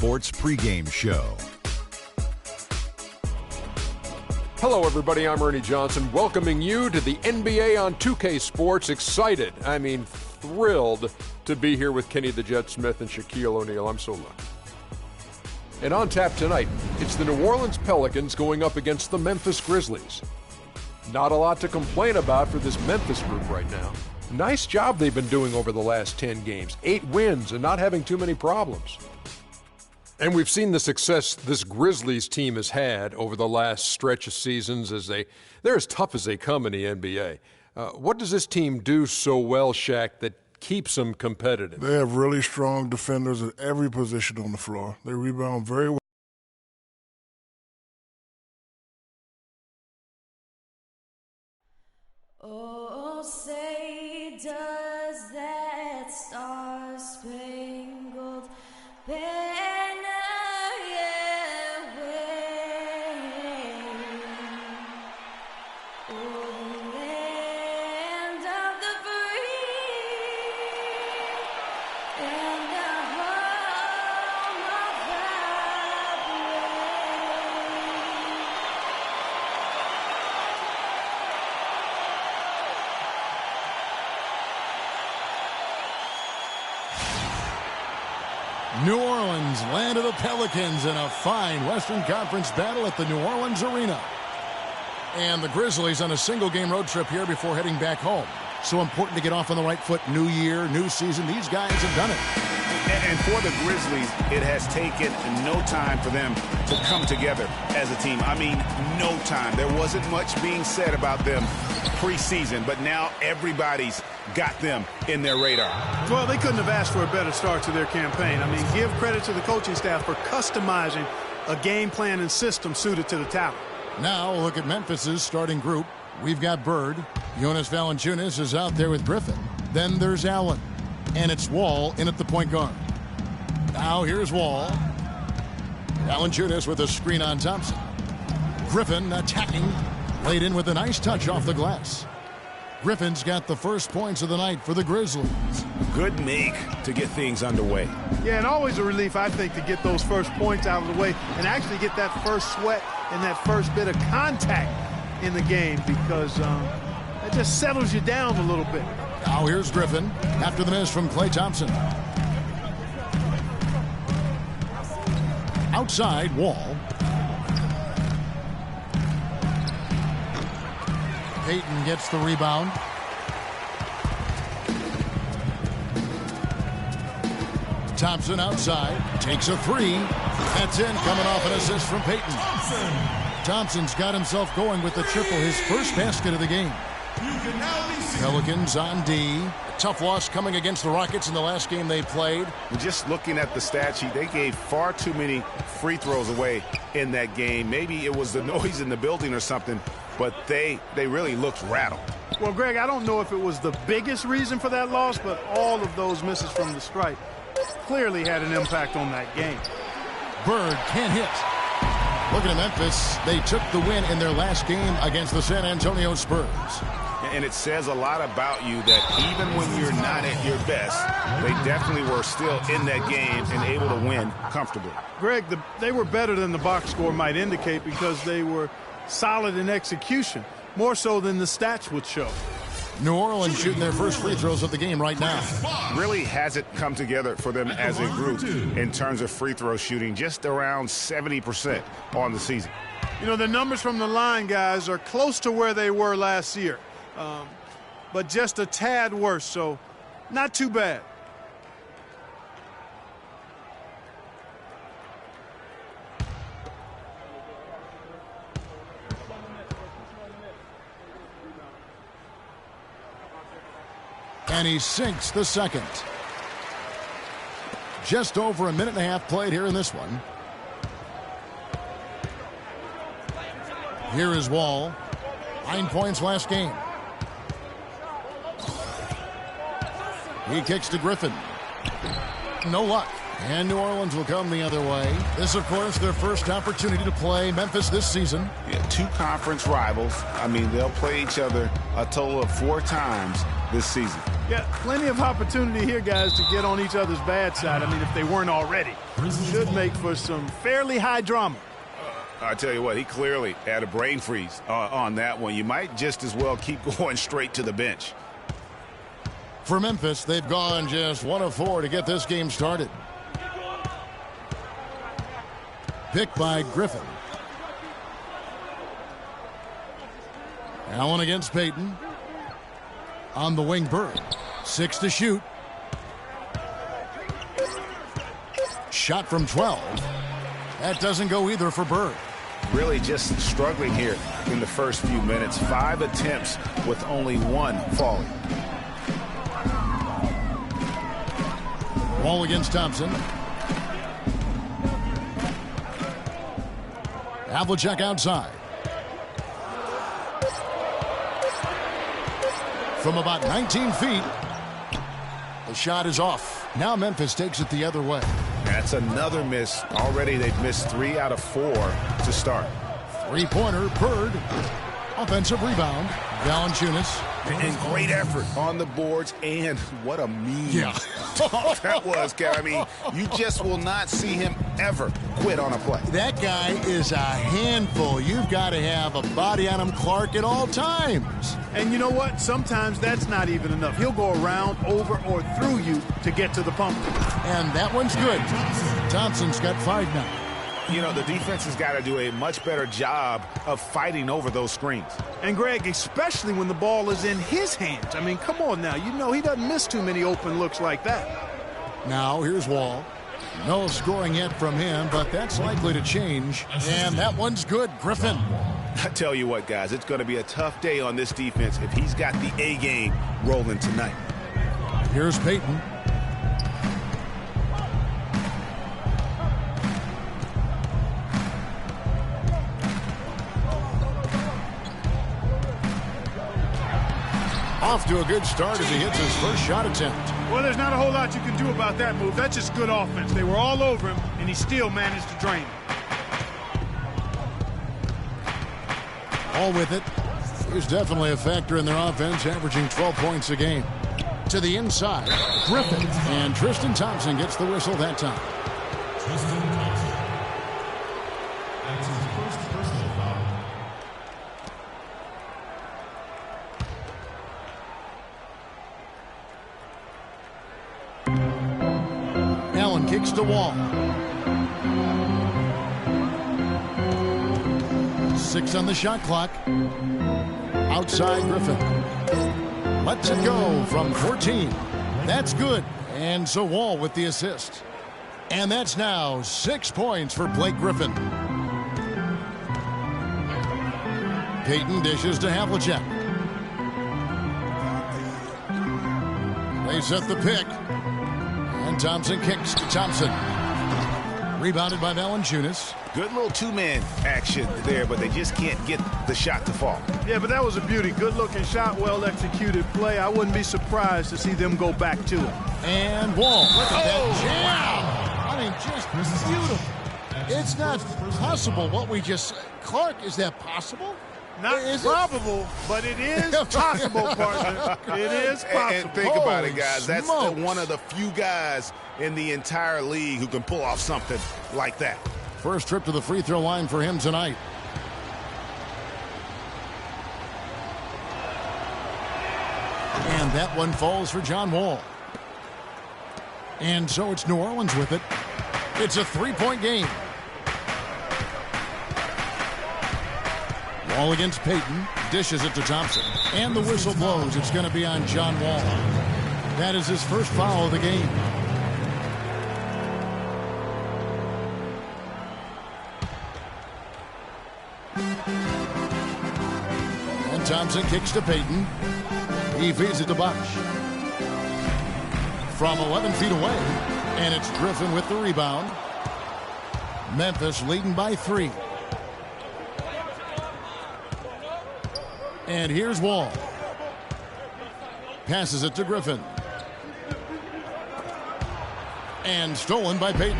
Sports pregame show. Hello, everybody. I'm Ernie Johnson, welcoming you to the NBA on 2K Sports. Excited, thrilled to be here with Kenny the Jet Smith and Shaquille O'Neal. I'm so lucky. And on tap tonight, it's the New Orleans Pelicans going up against the Memphis Grizzlies. Not a lot to complain about for this Memphis group right now. Nice job they've been doing over the last 10 games. 8 wins and not having too many problems. And we've seen the success this Grizzlies team has had over the last stretch of seasons as they're as tough as they come in the NBA. What does this team do so well, Shaq, that keeps them competitive? They have really strong defenders at every position on the floor. They rebound very well. Oh, say does that star-spangled banner yet wave o'er the land of the free and the home of the New Orleans, land of the Pelicans, in a fine Western Conference battle at the New Orleans Arena. And the Grizzlies on a single-game road trip here before heading back home. So important to get off on the right foot. New year, new season. These guys have done it. And for the Grizzlies, it has taken no time for them to come together as a team. No time. There wasn't much being said about them preseason, but now everybody's got them in their radar. Well, they couldn't have asked for a better start to their campaign. Give credit to the coaching staff for customizing a game plan and system suited to the talent. Now we'll look at Memphis's starting group. We've got Bird. Jonas Valanciunas is out there with Griffin. Then there's Allen. And it's Wall in at the point guard. Now here's Wall. Valanciunas with a screen on Thompson. Griffin attacking. Laid in with a nice touch off the glass. Griffin's got the first points of the night for the Grizzlies. Good make to get things underway. Yeah, and always a relief, I think, to get those first points out of the way and actually get that first sweat and that first bit of contact in the game, because it just settles you down a little bit. Now here's Griffin after the miss from Klay Thompson. Outside, Wall. Payton gets the rebound. Thompson outside, takes a three. That's in, coming off an assist from Payton. Thompson's got himself going with the triple, his first basket of the game. Pelicans on D. A tough loss coming against the Rockets in the last game they played. Just looking at the stat sheet, they gave far too many free throws away in that game. Maybe it was the noise in the building or something, but they really looked rattled. Well, Greg, I don't know if it was the biggest reason for that loss, but all of those misses from the stripe clearly had an impact on that game. Bird can't hit. Looking at Memphis, they took the win in their last game against the San Antonio Spurs. And it says a lot about you that even when you're not at your best, they definitely were still in that game and able to win comfortably. Greg, they were better than the box score might indicate because they were solid in execution, more so than the stats would show. New Orleans shooting their first free throws of the game right now. Really hasn't come together for them as a group in terms of free throw shooting, just around 70% on the season. The numbers from the line, guys, are close to where they were last year, but just a tad worse, so not too bad. And he sinks the second. Just over a minute and a half played here in this one. Here is Wall. 9 points last game. He kicks to Griffin. No luck. And New Orleans will come the other way. This, of course, their first opportunity to play Memphis this season. Yeah, 2 conference rivals. They'll play each other a total of 4 times this season. Yeah, plenty of opportunity here, guys, to get on each other's bad side. I mean, if they weren't already. Should make for some fairly high drama. I tell you what, he clearly had a brain freeze on that one. You might just as well keep going straight to the bench. For Memphis, they've gone just 1 of 4 to get this game started. Picked by Griffin. Allen against Payton. On the wing, Bird. 6 to shoot. Shot from 12. That doesn't go either for Bird. Really just struggling here in the first few minutes. 5 attempts with only 1 falling. Wall against Thompson. Havlicek outside. From about 19 feet, the shot is off. Now Memphis takes it the other way. That's another miss. Already they've missed 3 out of 4 to start. Three-pointer, Bird. Offensive rebound, Valanciunas. And great effort on the boards, and what a mean dunk that was, Kev. I mean, you just will not see him ever quit on a play. That guy is a handful. You've got to have a body on him, Clark, at all times. And you know what? Sometimes that's not even enough. He'll go around, over, or through you to get to the pump. And that one's good. Thompson's got 5 now. You know, the defense has got to do a much better job of fighting over those screens. And, Greg, especially when the ball is in his hands. I mean, come on now. You know he doesn't miss too many open looks like that. Now, here's Wall. No scoring yet from him, but that's likely to change. And that one's good, Griffin. I tell you what, guys, it's going to be a tough day on this defense if he's got the A game rolling tonight. Here's Payton. Off to a good start as he hits his first shot attempt. Well, there's not a whole lot you can do about that move. That's just good offense. They were all over him, and he still managed to drain him. All with it. He's definitely a factor in their offense, averaging 12 points a game. To the inside, Griffin. And Tristan Thompson gets the whistle that time. Tristan Thompson. That's his first personal foul. Allen kicks to Wall. 6 on the shot clock. Outside Griffin. Lets it go from 14. That's good. And so Wall with the assist. And that's now 6 points for Blake Griffin. Payton dishes to Havlicek. They set the pick. And Thompson kicks to Thompson. Rebounded by Valanciunas. Good little two-man action there, but they just can't get the shot to fall. Yeah, but that was a beauty. Good-looking shot, well-executed play. I wouldn't be surprised to see them go back to it. And Wall. Look at that jam. I mean, just beautiful. It's not possible what we just said. Clark, is that possible? Not probable, but it is possible, partner. It is possible. And think about it, guys. Holy That's smokes. one of the few guys in the entire league who can pull off something like that. First trip to the free throw line for him tonight. And that one falls for John Wall. And so it's New Orleans with it. It's a 3-point game. Wall against Payton. Dishes it to Thompson. And the whistle blows. It's going to be on John Wall. That is his first foul of the game. And Thompson kicks to Payton. He feeds it to Bosch. From 11 feet away. And it's Griffin with the rebound. Memphis leading by 3. And here's Wall. Passes it to Griffin. And stolen by Payton.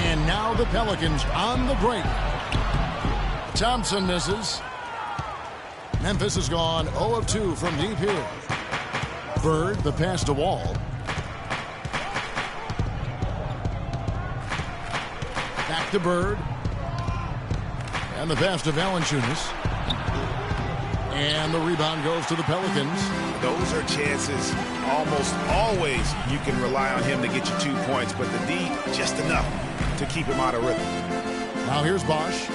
And now the Pelicans on the break. Thompson misses. Memphis has gone 0 of 2 from deep here. Bird, the pass to Wall. Back to Bird. And the pass to Valanciunas. And the rebound goes to the Pelicans. Those are chances almost always you can rely on him to get you 2 points, but the D just enough to keep him out of rhythm. Now here's Bosch.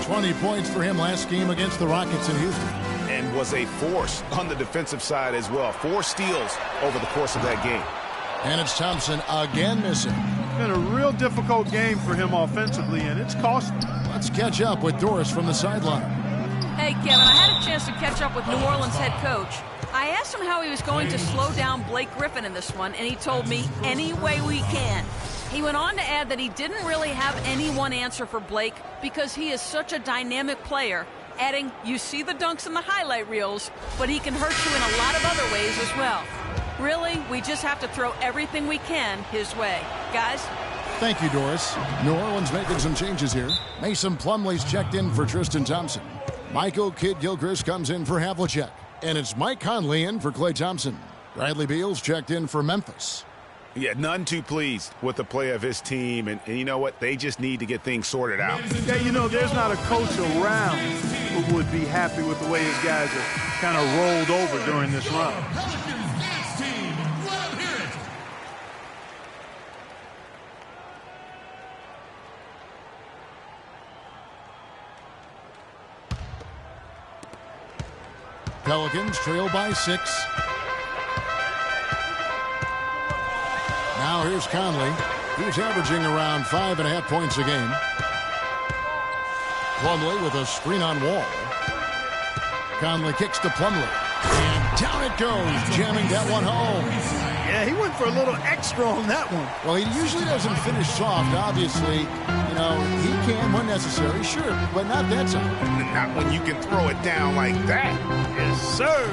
20 points for him last game against the Rockets in Houston. And was a force on the defensive side as well. 4 steals over the course of that game. And it's Thompson again missing. It's been a real difficult game for him offensively, and it's cost him. Let's catch up with Doris from the sideline. Hey, Kevin, I had a chance to catch up with New Orleans head coach. I asked him how he was going to slow down Blake Griffin in this one, and he told me, any way we can. He went on to add that he didn't really have any one answer for Blake because he is such a dynamic player, adding, you see the dunks in the highlight reels, but he can hurt you in a lot of other ways as well. Really, we just have to throw everything we can his way. Guys? Thank you, Doris. New Orleans making some changes here. Mason Plumlee's checked in for Tristan Thompson. Michael Kidd-Gilchrist comes in for Havlicek. And it's Mike Conley in for Klay Thompson. Bradley Beal's checked in for Memphis. Yeah, none too pleased with the play of his team. And you know what? They just need to get things sorted out. Yeah, you know, there's not a coach around who would be happy with the way his guys are kind of rolled over during this run. Pelicans dance team, let them hear it. Pelicans trail by 6. Now here's Conley. He's averaging around 5.5 points a game. Plumlee with a screen on Wall. Conley kicks to Plumlee. And down it goes, jamming that one home. Yeah, he went for a little extra on that one. Well, he usually doesn't finish soft, obviously. You know, he can when necessary, sure, but not that time. Not when you can throw it down like that. Yes, sir.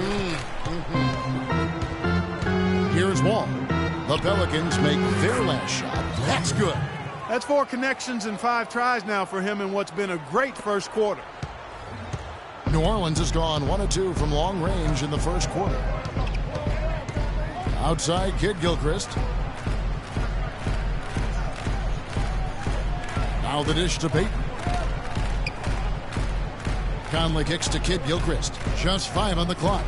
Here's Wall. The Pelicans make their last shot. That's good. That's 4 connections and 5 tries now for him in what's been a great first quarter. New Orleans has gone 1 of 2 from long range in the first quarter. Outside, Kidd-Gilchrist. Now the dish to Payton. Conley kicks to Kidd-Gilchrist. Just 5 on the clock.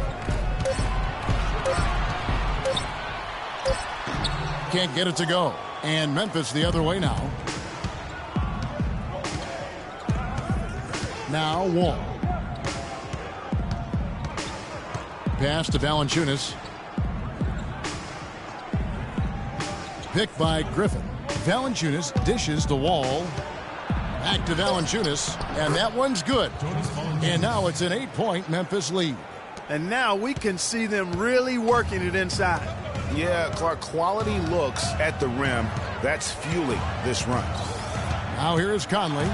Can't get it to go. And Memphis the other way now. Now Wall. Pass to Valanciunas. Picked by Griffin. Valanciunas dishes to Wall. Back to Valanciunas. And that one's good. And now it's an 8-point Memphis lead. And now we can see them really working it inside. Yeah, Clark, quality looks at the rim. That's fueling this run. Now here's Conley.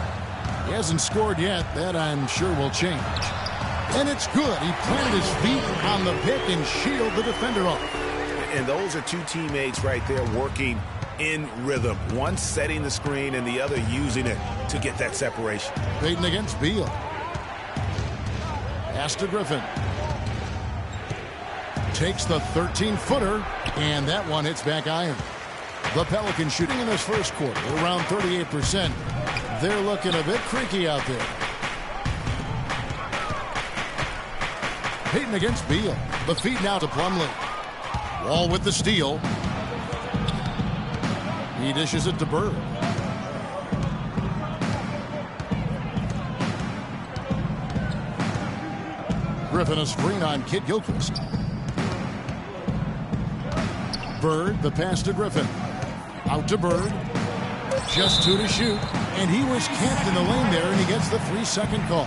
He hasn't scored yet. That I'm sure will change. And it's good. He planted his feet on the pick and shielded the defender off. And those are 2 teammates right there working in rhythm. One setting the screen and the other using it to get that separation. Payton against Beal. Pass to Griffin. Takes the 13-footer, and that one hits back iron. The Pelicans shooting in this first quarter around 38%. They're looking a bit creaky out there. Payton against Beal. The feed now to Plumlee. Wall with the steal. He dishes it to Bird. Griffin a screen on Kidd-Gilchrist. Bird, the pass to Griffin. Out to Bird. Just 2 to shoot. And he was camped in the lane there, and he gets the 3-second call.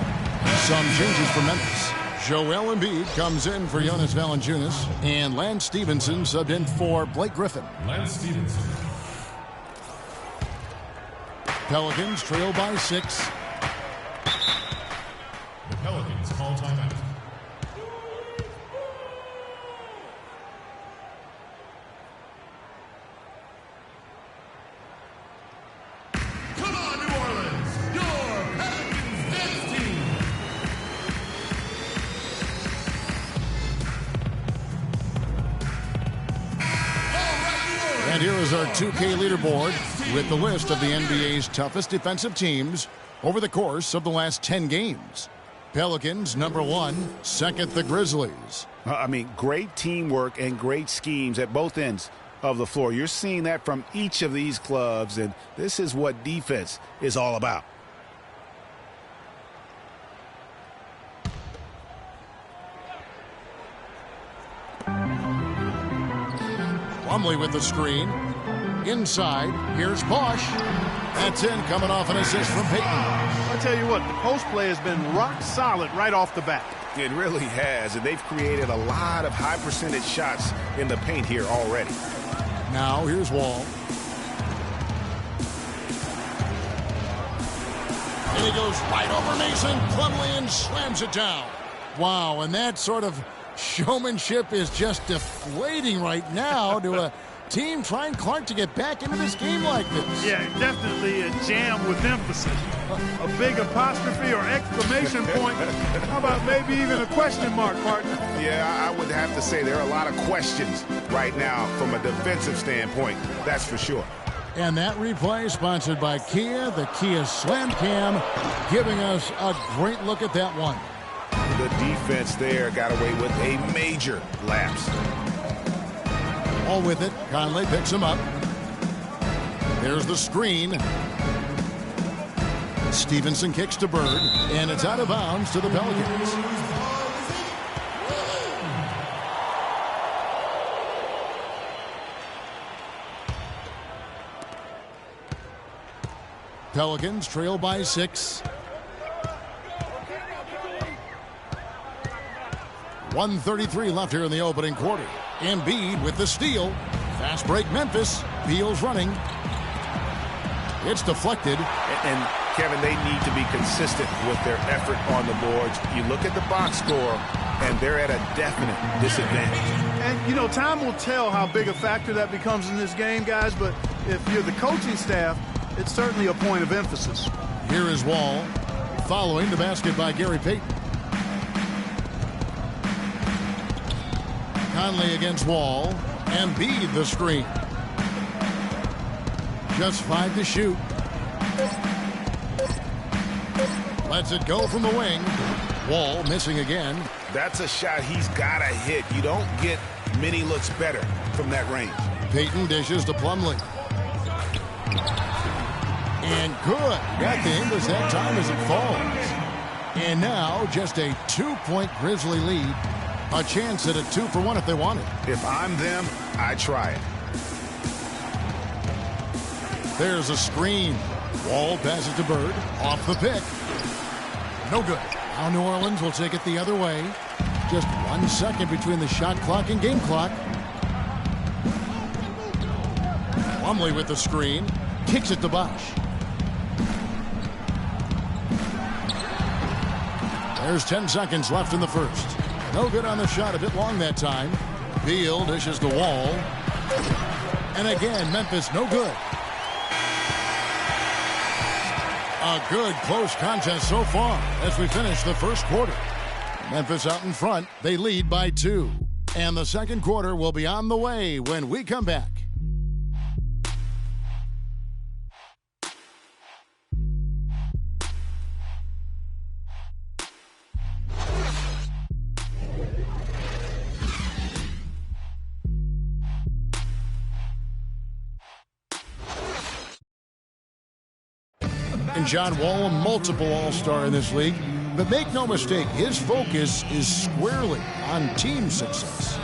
Some changes for Memphis. Joel Embiid comes in for Jonas Valanciunas. And Lance Stevenson subbed in for Blake Griffin. Lance Stevenson. Pelicans trail by 6. The Pelicans call timeout. Come on, New Orleans, your Pelicans dance team. Here's our 2K leaderboard with the list of the NBA's toughest defensive teams over the course of the last 10 games. Pelicans, number 1. Second, the Grizzlies. I mean, great teamwork and great schemes at both ends of the floor. You're seeing that from each of these clubs, and this is what defense is all about. Plumlee with the screen. Inside, here's Bosch. That's in, coming off an assist from Payton. I'll tell you what, the post play has been rock solid right off the bat. It really has, and they've created a lot of high percentage shots in the paint here already. Now, here's Wall. And he goes right over Mason. Plumlee and slams it down. Wow, and that sort of showmanship is just deflating right now to a team trying Clark to get back into this game like this. Yeah, definitely a jam with emphasis. A big apostrophe or exclamation point. How about maybe even a question mark, partner? Yeah, I would have to say there are a lot of questions right now from a defensive standpoint. That's for sure. And that replay sponsored by Kia, the Kia Slam Cam, giving us a great look at that one. The defense there got away with a major lapse. All with it. Conley picks him up. There's the screen. Stevenson kicks to Bird, and it's out of bounds to the Pelicans. Pelicans trail by 6. 1:33 left here in the opening quarter. Embiid with the steal. Fast break Memphis. Beal's running. It's deflected. And Kevin, they need to be consistent with their effort on the boards. You look at the box score, and they're at a definite disadvantage. And, you know, time will tell how big a factor that becomes in this game, guys, but if you're the coaching staff, it's certainly a point of emphasis. Here is Wall. Following the basket by Gary Payton. Conley against Wall. Embiid the screen. Just 5 to shoot. Lets it go from the wing. Wall missing again. That's a shot he's got to hit. You don't get many looks better from that range. Payton dishes to Plumlee. And good. Got the English that time as it falls. And now just a 2-point Grizzly lead. A chance at a 2-for-1 if they want it. If I'm them, I try it. There's a screen. Wall passes to Bird. Off the pick. No good. Now New Orleans will take it the other way. Just 1 second between the shot clock and game clock. Plumlee with the screen. Kicks it to Bosch. There's 10 seconds left in the first. No good on the shot. A bit long that time. Beal dishes the Wall. And again, Memphis no good. A good close contest so far as we finish the first quarter. Memphis out in front. They lead by 2. And the second quarter will be on the way when we come back. And John Wall, a multiple All-Star in this league. But make no mistake, his focus is squarely on team success.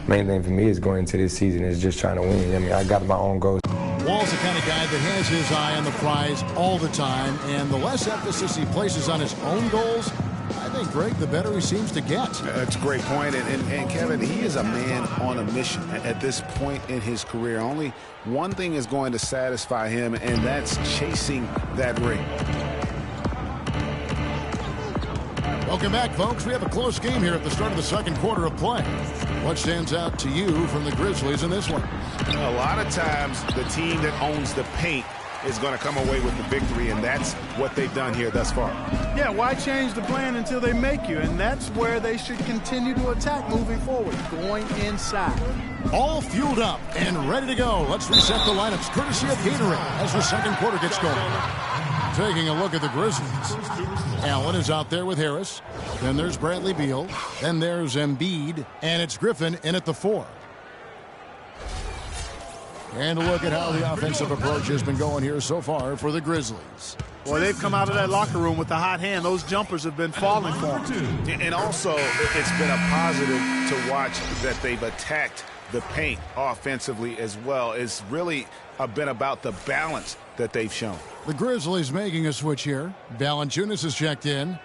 Main thing for me is going into this season is just trying to win. I mean, I got my own goals. Wall's the kind of guy that has his eye on the prize all the time, and the less emphasis he places on his own goals, I think, Greg, the better he seems to get. That's a great point. And Kevin, he is a man on a mission at this point in his career. Only one thing is going to satisfy him, and that's chasing that ring. Welcome back, folks. We have a close game here at the start of the second quarter of play. What stands out to you from the Grizzlies in this one? A lot of times, the team that owns the paint is going to come away with the victory, and that's what they've done here thus far. Yeah, why change the plan until they make you? And that's where they should continue to attack moving forward, going inside. All fueled up and ready to go. Let's reset the lineups courtesy of Gatorade as the second quarter gets going. Taking a look at the Grizzlies. Allen is out there with Harris. Then there's Bradley Beal. Then there's Embiid. And it's Griffin in at the 4. And a look at how the offensive approach has been going here so far for the Grizzlies. Well, they've come out of that locker room with the hot hand. Those jumpers have been falling for them. And also, it's been a positive to watch that they've attacked the paint offensively as well. It's really been about the balance that they've shown. The Grizzlies making a switch here. Valanciunas is checked in.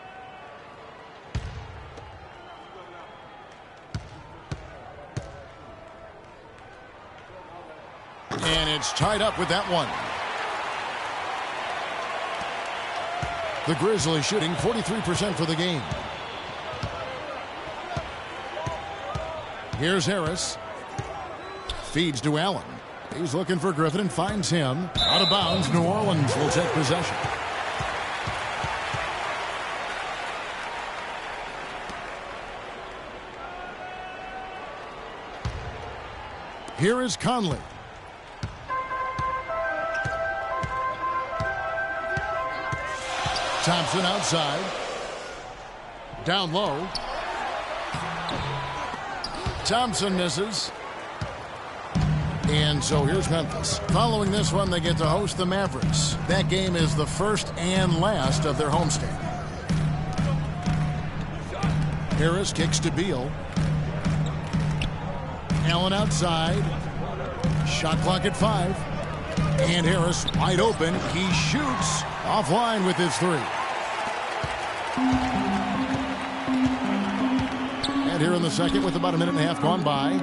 And it's tied up with that one. The Grizzlies shooting 43% for the game. Here's Harris. Feeds to Allen. He's looking for Griffin and finds him. Out of bounds, New Orleans will take possession. Here is Conley. Thompson outside. Down low. Thompson misses. And so here's Memphis. Following this one, they get to host the Mavericks. That game is the first and last of their homestand. Harris kicks to Beal. Allen outside. Shot clock at 5. And Harris wide open. He shoots offline with his 3. And here in the second with about a minute and a half gone by.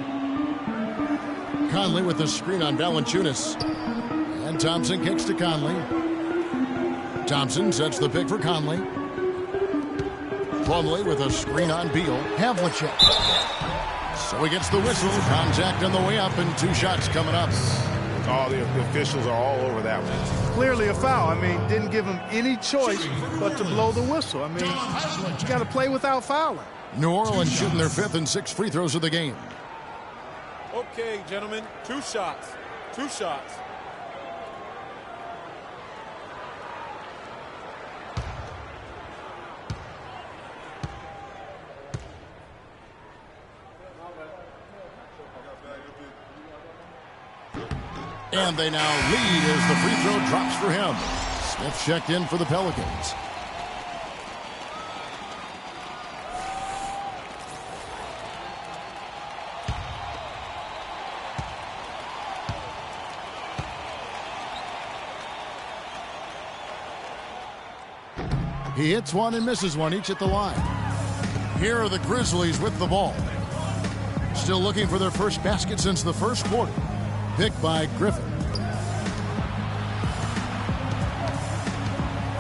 Conley with the screen on Valanciunas. And Thompson kicks to Conley. Thompson sets the pick for Conley. Plumlee with a screen on Beal. Havlicek. So he gets the whistle. Contact on the way up and 2 shots coming up. All the officials are all over that one. Clearly a foul. I mean, didn't give him any choice but to blow the whistle. I mean, you got to play without fouling. New Orleans shooting their 5th and 6th free throws of the game. Okay, gentlemen, 2 shots. 2 shots. And they now lead as the free throw drops for him. Smith checked in for the Pelicans. He hits one and misses one, each at the line. Here are the Grizzlies with the ball. Still looking for their first basket since the first quarter. Picked by Griffin.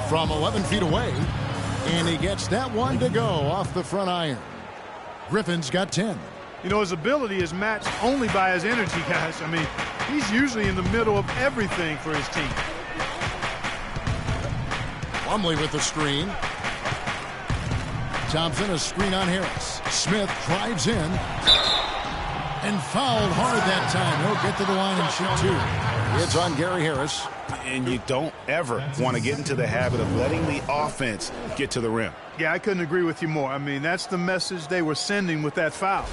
From 11 feet away. And he gets that one to go off the front iron. Griffin's got 10. You know, his ability is matched only by his energy, guys. I mean, he's usually in the middle of everything for his team. Plumlee with the screen. Thompson a screen on Harris. Smith drives in. And fouled hard that time. He'll get to the line and shoot 2. It's on Gary Harris. And you don't ever want to get into the habit of letting the offense get to the rim. Yeah, I couldn't agree with you more. I mean, that's the message they were sending with that foul.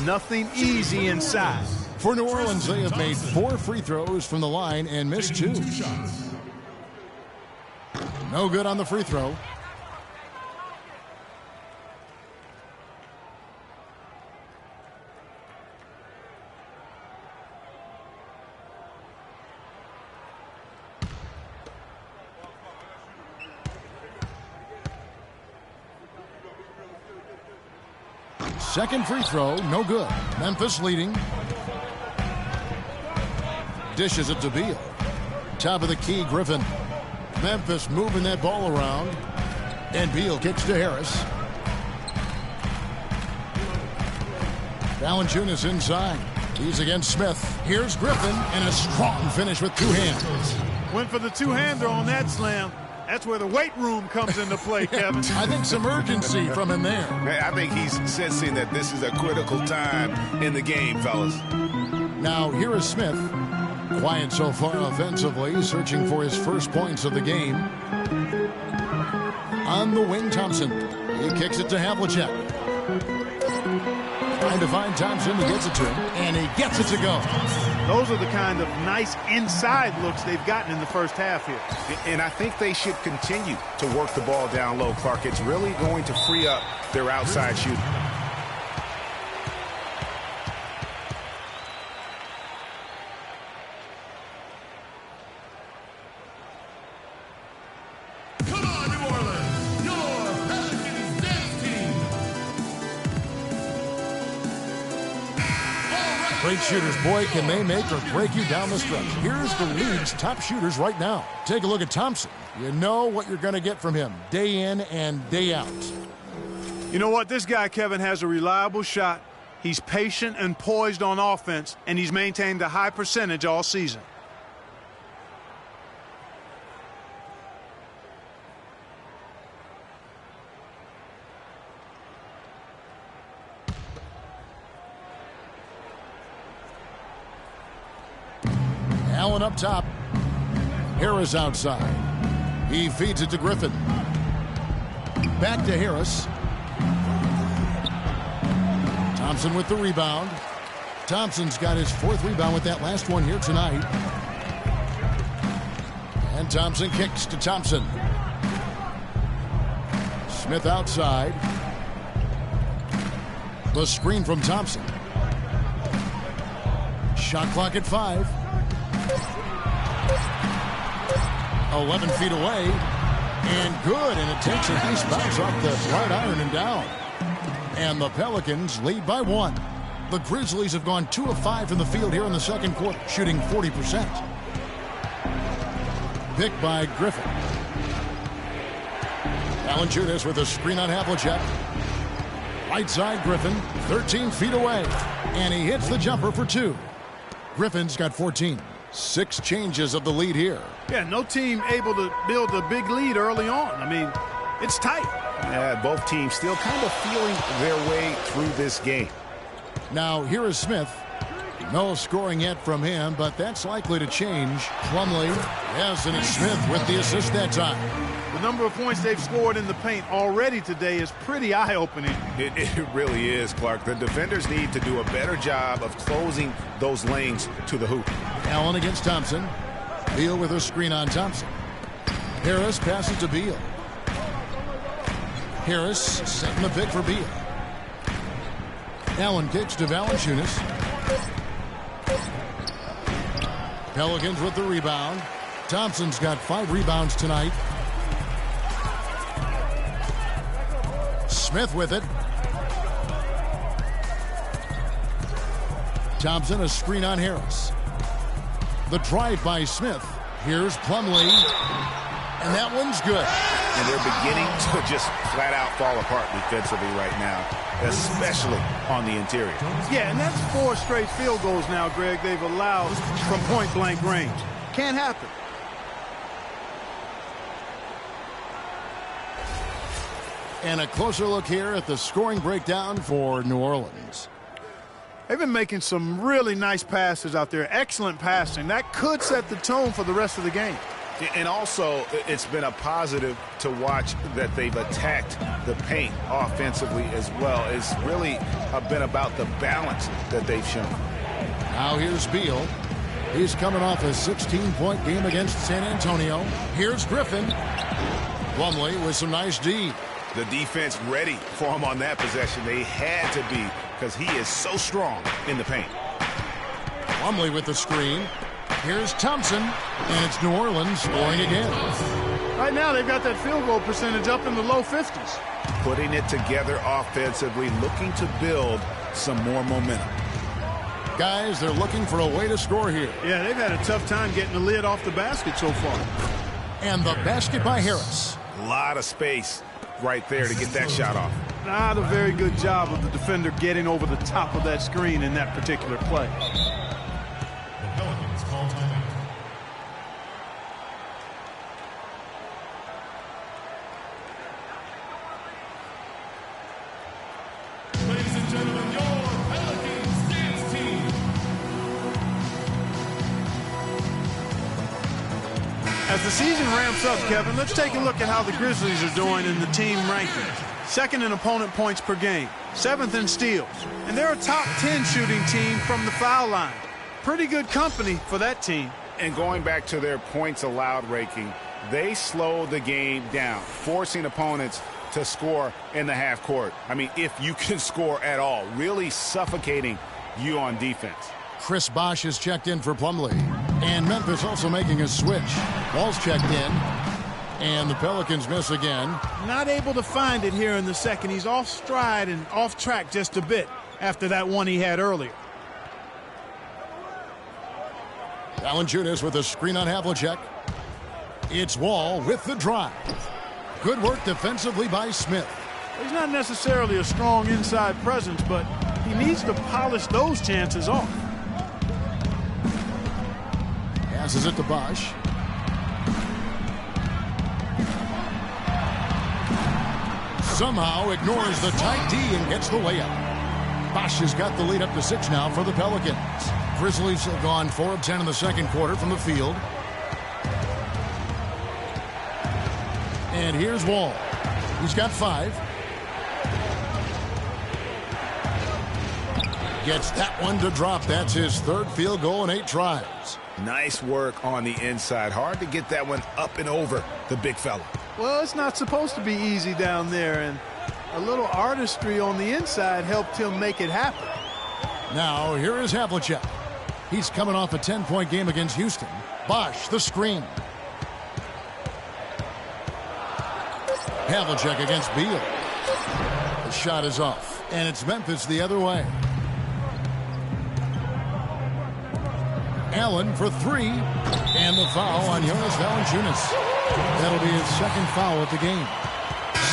Nothing easy inside. For New Orleans, they have made 4 free throws from the line and missed 2. No good on the free throw. Second free throw, no good. Memphis leading. Dishes it to Beal. Top of the key, Griffin. Memphis moving that ball around. And Beal kicks to Harris. Valanciunas inside. He's against Smith. Here's Griffin, and a strong finish with two hands. Went for the two-hander on that slam. That's where the weight room comes into play, Kevin. I think some urgency from him there. I think he's sensing that this is a critical time in the game, fellas. Now, here is Smith. Quiet so far offensively, searching for his first points of the game. On the wing, Thompson. He kicks it to Havlicek. Trying to find Thompson. He gets it to him, and he gets it to go. Those are the kind of nice inside looks they've gotten in the first half here. And I think they should continue to work the ball down low, Clark. It's really going to free up their outside shooting. Come on, New Orleans, your Pelicans dance team. Great shooters, boy, can they make or break you down the stretch. Here's the league's top shooters right now. Take a look at Thompson. You know what you're going to get from him day in and day out. You know what? This guy, Kevin, has a reliable shot. He's patient and poised on offense, and he's maintained a high percentage all season. Allen up top. Harris outside. He feeds it to Griffin. Back to Harris. Thompson with the rebound. Thompson's got his fourth rebound with that last one here tonight. And Thompson kicks to Thompson. Smith outside. The screen from Thompson. Shot clock at 5. 11 feet away. And good. And it takes a nice bounce off the right iron and down. And the Pelicans lead by 1. The Grizzlies have gone 2 of 5 from the field here in the second quarter, shooting 40%. Picked by Griffin. Valanciunas with a screen on Havlicek. Right side Griffin, 13 feet away. And he hits the jumper for 2. Griffin's got 14. 6 changes of the lead here. Yeah, no team able to build a big lead early on. I mean, it's tight. Yeah, both teams still kind of feeling their way through this game. Now, here is Smith. No scoring yet from him, but that's likely to change. Plumlee, yes, and it's Smith with the assist that time. The number of points they've scored in the paint already today is pretty eye-opening. It really is, Clark. The defenders need to do a better job of closing those lanes to the hoop. Allen against Thompson. Beal with a screen on Thompson. Harris passes to Beal. Harris setting the pick for Beal. Allen kicks to Valanciunas. Pelicans with the rebound. Thompson's got 5 rebounds tonight. Smith with it. Thompson a screen on Harris. The drive by Smith. Here's Plumlee. And that one's good. And they're beginning to just flat out fall apart defensively right now, especially on the interior. Yeah, and that's 4 straight field goals now, Greg, they've allowed from point-blank range. Can't happen. And a closer look here at the scoring breakdown for New Orleans. They've been making some really nice passes out there. Excellent passing. That could set the tone for the rest of the game. And also, it's been a positive to watch that they've attacked the paint offensively as well. It's really been about the balance that they've shown. Now here's Beal. He's coming off a 16-point game against San Antonio. Here's Griffin. Plumlee with some nice D. The defense ready for him on that possession. They had to be, because he is so strong in the paint. Plumlee with the screen. Here's Thompson, and it's New Orleans scoring again. Right now, they've got that field goal percentage up in the low 50s. Putting it together offensively, looking to build some more momentum. Guys, they're looking for a way to score here. Yeah, they've had a tough time getting the lid off the basket so far. And the basket by Harris. A lot of space right there to get that shot off. Not a very good job of the defender getting over the top of that screen in that particular play. The Pelicans call timeout. Ladies and gentlemen, your Pelicans dance team. As the season ramps up, Kevin, let's take a look at how the Grizzlies are doing in the team rankings. Second in opponent points per game, 7th in steals, and they're a top 10 shooting team from the foul line. Pretty good company for that team. And going back to their points allowed ranking, they slowed the game down, forcing opponents to score in the half court. I mean, if you can score at all, really suffocating you on defense. Chris Bosh is checked in for Plumlee. And Memphis also making a switch. Wall's checked in. And the Pelicans miss again. Not able to find it here in the second. He's off stride and off track just a bit after that one he had earlier. Valanciunas with a screen on Havlicek. It's Wall with the drive. Good work defensively by Smith. He's not necessarily a strong inside presence, but he needs to polish those chances off. Passes it to Bosh. Somehow ignores the tight D and gets the layup. Bosh has got the lead up to 6 now for the Pelicans. Grizzlies have gone 4 of 10 in the second quarter from the field. And here's Wall. He's got 5. Gets that one to drop. That's his 3rd field goal in 8 tries. Nice work on the inside. Hard to get that one up and over the big fella. Well, it's not supposed to be easy down there, and a little artistry on the inside helped him make it happen. Now, here is Havlicek. He's coming off a 10-point game against Houston. Bosh, the screen. Havlicek against Beal. The shot is off, and it's Memphis the other way. Allen for 3, and the foul on Jonas Valanciunas. That'll be his 2nd foul of the game.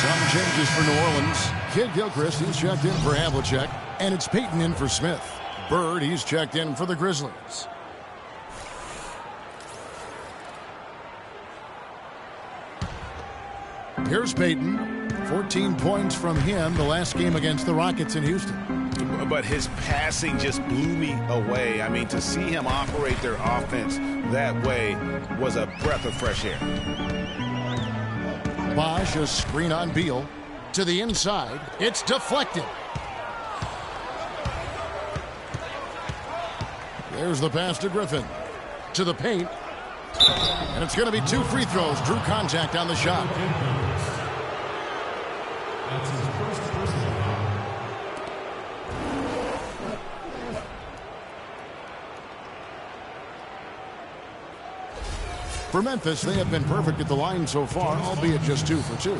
Some changes for New Orleans. Kid Gilchrist, he's checked in for Havlicek, and it's Payton in for Smith. Bird, he's checked in for the Grizzlies. Here's Payton. 14 points from him the last game against the Rockets in Houston. But his passing just blew me away. I mean, to see him operate their offense that way was a breath of fresh air. Bosh, a screen on Beal. To the inside. It's deflected. There's the pass to Griffin. To the paint. And it's going to be 2 free throws. Drew contact on the shot. That's his first personal foul. For Memphis, they have been perfect at the line so far, albeit just 2 for 2.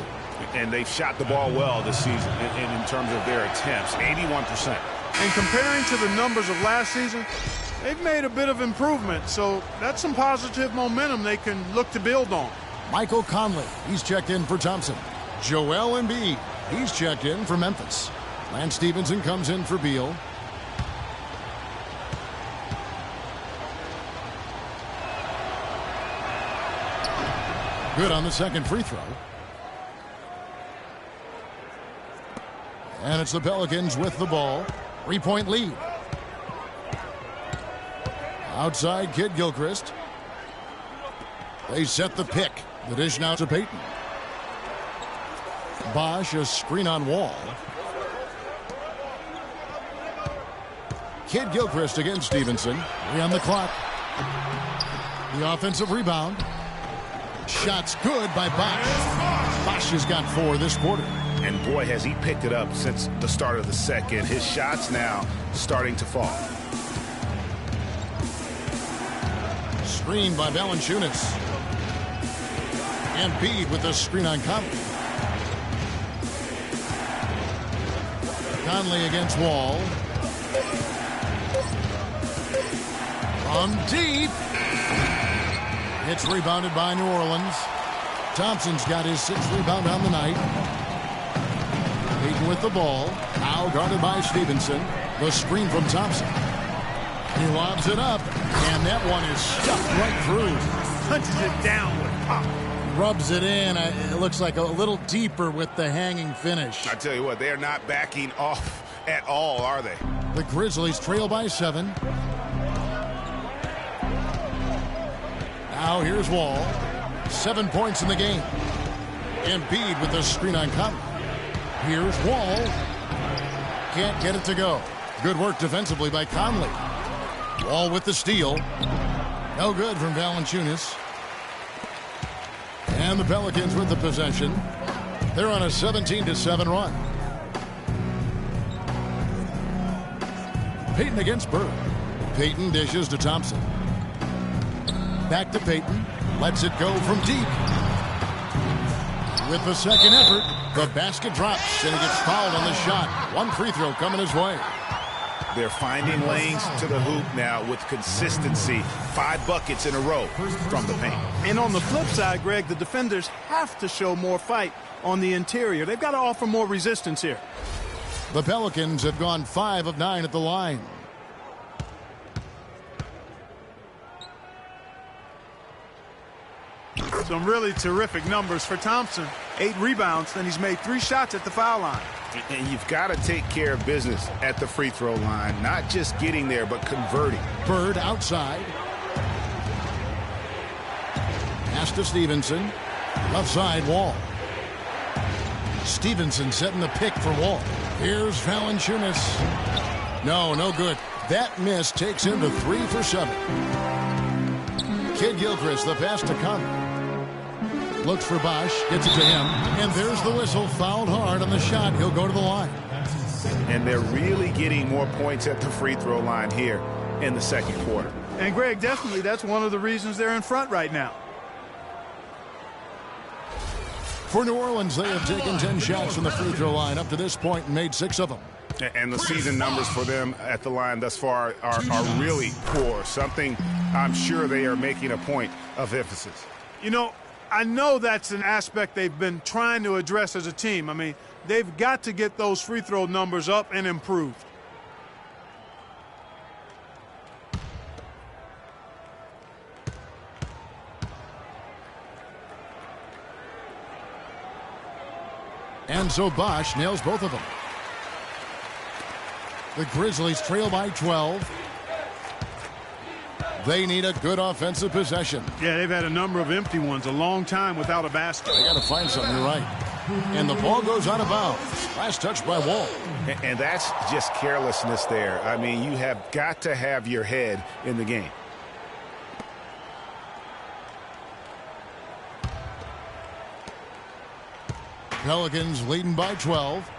And they've shot the ball well this season in terms of their attempts, 81%. And comparing to the numbers of last season, they've made a bit of improvement, so that's some positive momentum they can look to build on. Michael Conley, he's checked in for Thompson. Joel Embiid, he's checked in for Memphis. Lance Stevenson comes in for Beal. Good on the second free throw. And it's the Pelicans with the ball. 3-point lead. Outside, Kid Gilchrist. They set the pick. The dish now to Payton. Bosh, a screen on Wall. Kid Gilchrist against Stevenson. 3 on the clock. The offensive rebound. Shots good by Bosh. Bosh has got 4 this quarter. And boy, has he picked it up since the start of the second. His shots now starting to fall. Screen by Valanciunas. Embiid with the screen on Conley. Conley against Wall. From deep. It's rebounded by New Orleans. Thompson's got his 6th rebound on the night. Payton with the ball. Now guarded by Stevenson. The screen from Thompson. He lobs it up, and that one is stuffed right through. Punches it down with pop. Rubs it in. It looks like a little deeper with the hanging finish. I tell you what, they are not backing off at all, are they? The Grizzlies trail by 7. Now here's Wall. 7 points in the game. Embiid with the screen on Conley. Here's Wall. Can't get it to go. Good work defensively by Conley. Wall with the steal. No good from Valanciunas. And the Pelicans with the possession. They're on a 17-7 run. Payton against Bird. Payton dishes to Thompson. Back to Payton. Lets it go from deep. With the second effort, the basket drops, and he gets fouled on the shot. One free throw coming his way. They're finding lanes to the hoop now with consistency. 5 buckets in a row from the paint. And on the flip side, Greg, the defenders have to show more fight on the interior. They've got to offer more resistance here. The Pelicans have gone 5 of 9 at the line. Some really terrific numbers for Thompson. 8 rebounds, and he's made 3 shots at the foul line. And you've got to take care of business at the free throw line. Not just getting there, but converting. Bird outside. Pass to Stevenson. Left side, Wall. Stevenson setting the pick for Wall. Here's Valanciunas. No good. That miss takes him to 3 for 7. Kid Gilchrist, the pass to Conley. Looks for Bosch, gets it to him, and there's the whistle. Fouled hard on the shot. He'll go to the line. And they're really getting more points at the free throw line here in the second quarter. And, Greg, definitely that's one of the reasons they're in front right now. For New Orleans, they have taken 10 shots from the free throw line up to this point and made 6 of them. And the season numbers for them at the line thus far are really poor. Something I'm sure they are making a point of emphasis. You know, I know that's an aspect they've been trying to address as a team. I mean, they've got to get those free throw numbers up and improved. And so Bosch nails both of them. The Grizzlies trail by 12. They need a good offensive possession. Yeah, they've had a number of empty ones, a long time without a basket. They got to find something, you're right. And the ball goes out of bounds. Last touch by Wall. And that's just carelessness there. I mean, you have got to have your head in the game. Pelicans leading by 12.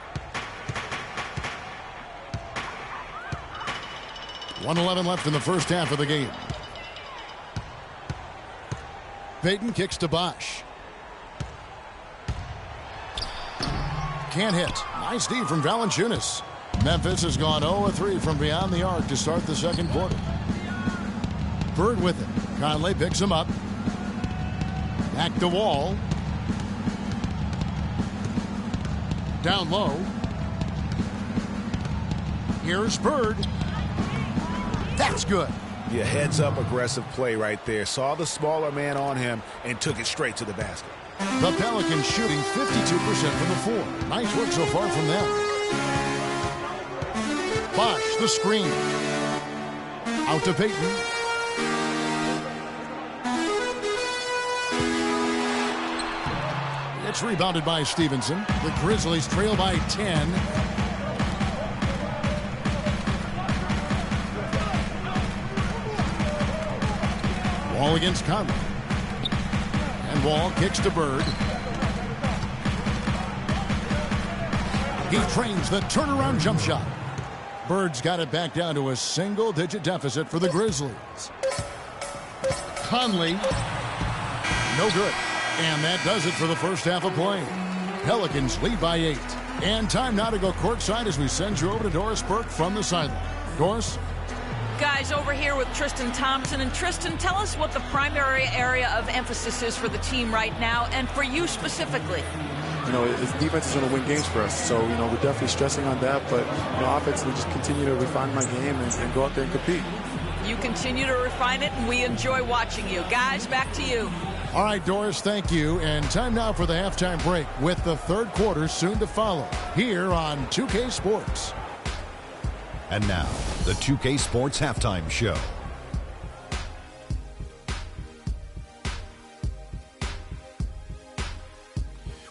1:11 left in the first half of the game. Payton kicks to Bosch. Can't hit. Nice D from Valanciunas. Memphis has gone 0-3 from beyond the arc to start the second quarter. Bird with it. Conley picks him up. Back to Wall. Down low. Here's Bird. That's good. Yeah, heads up aggressive play right there. Saw the smaller man on him and took it straight to the basket. The Pelicans shooting 52% from the floor. Nice work so far from them. Bosch, the screen. Out to Payton. It's rebounded by Stevenson. The Grizzlies trail by 10. Wall against Conley. And Wall kicks to Bird. He trains the turnaround jump shot. Bird's got it back down to a single-digit deficit for the Grizzlies. Conley. No good. And that does it for the first half of play. Pelicans lead by 8. And time now to go courtside as we send you over to Doris Burke from the sideline. Doris? Guys, over here with Tristan Thompson. And Tristan, tell us what the primary area of emphasis is for the team right now and for you specifically. defense is going to win games for us. So, we're definitely stressing on that. But, offensively, just continue to refine my game and go out there and compete. You continue to refine it, and we enjoy watching you. Guys, back to you. All right, Doris, thank you. And time now for the halftime break with the third quarter soon to follow here on 2K Sports. And now, the 2K Sports Halftime Show.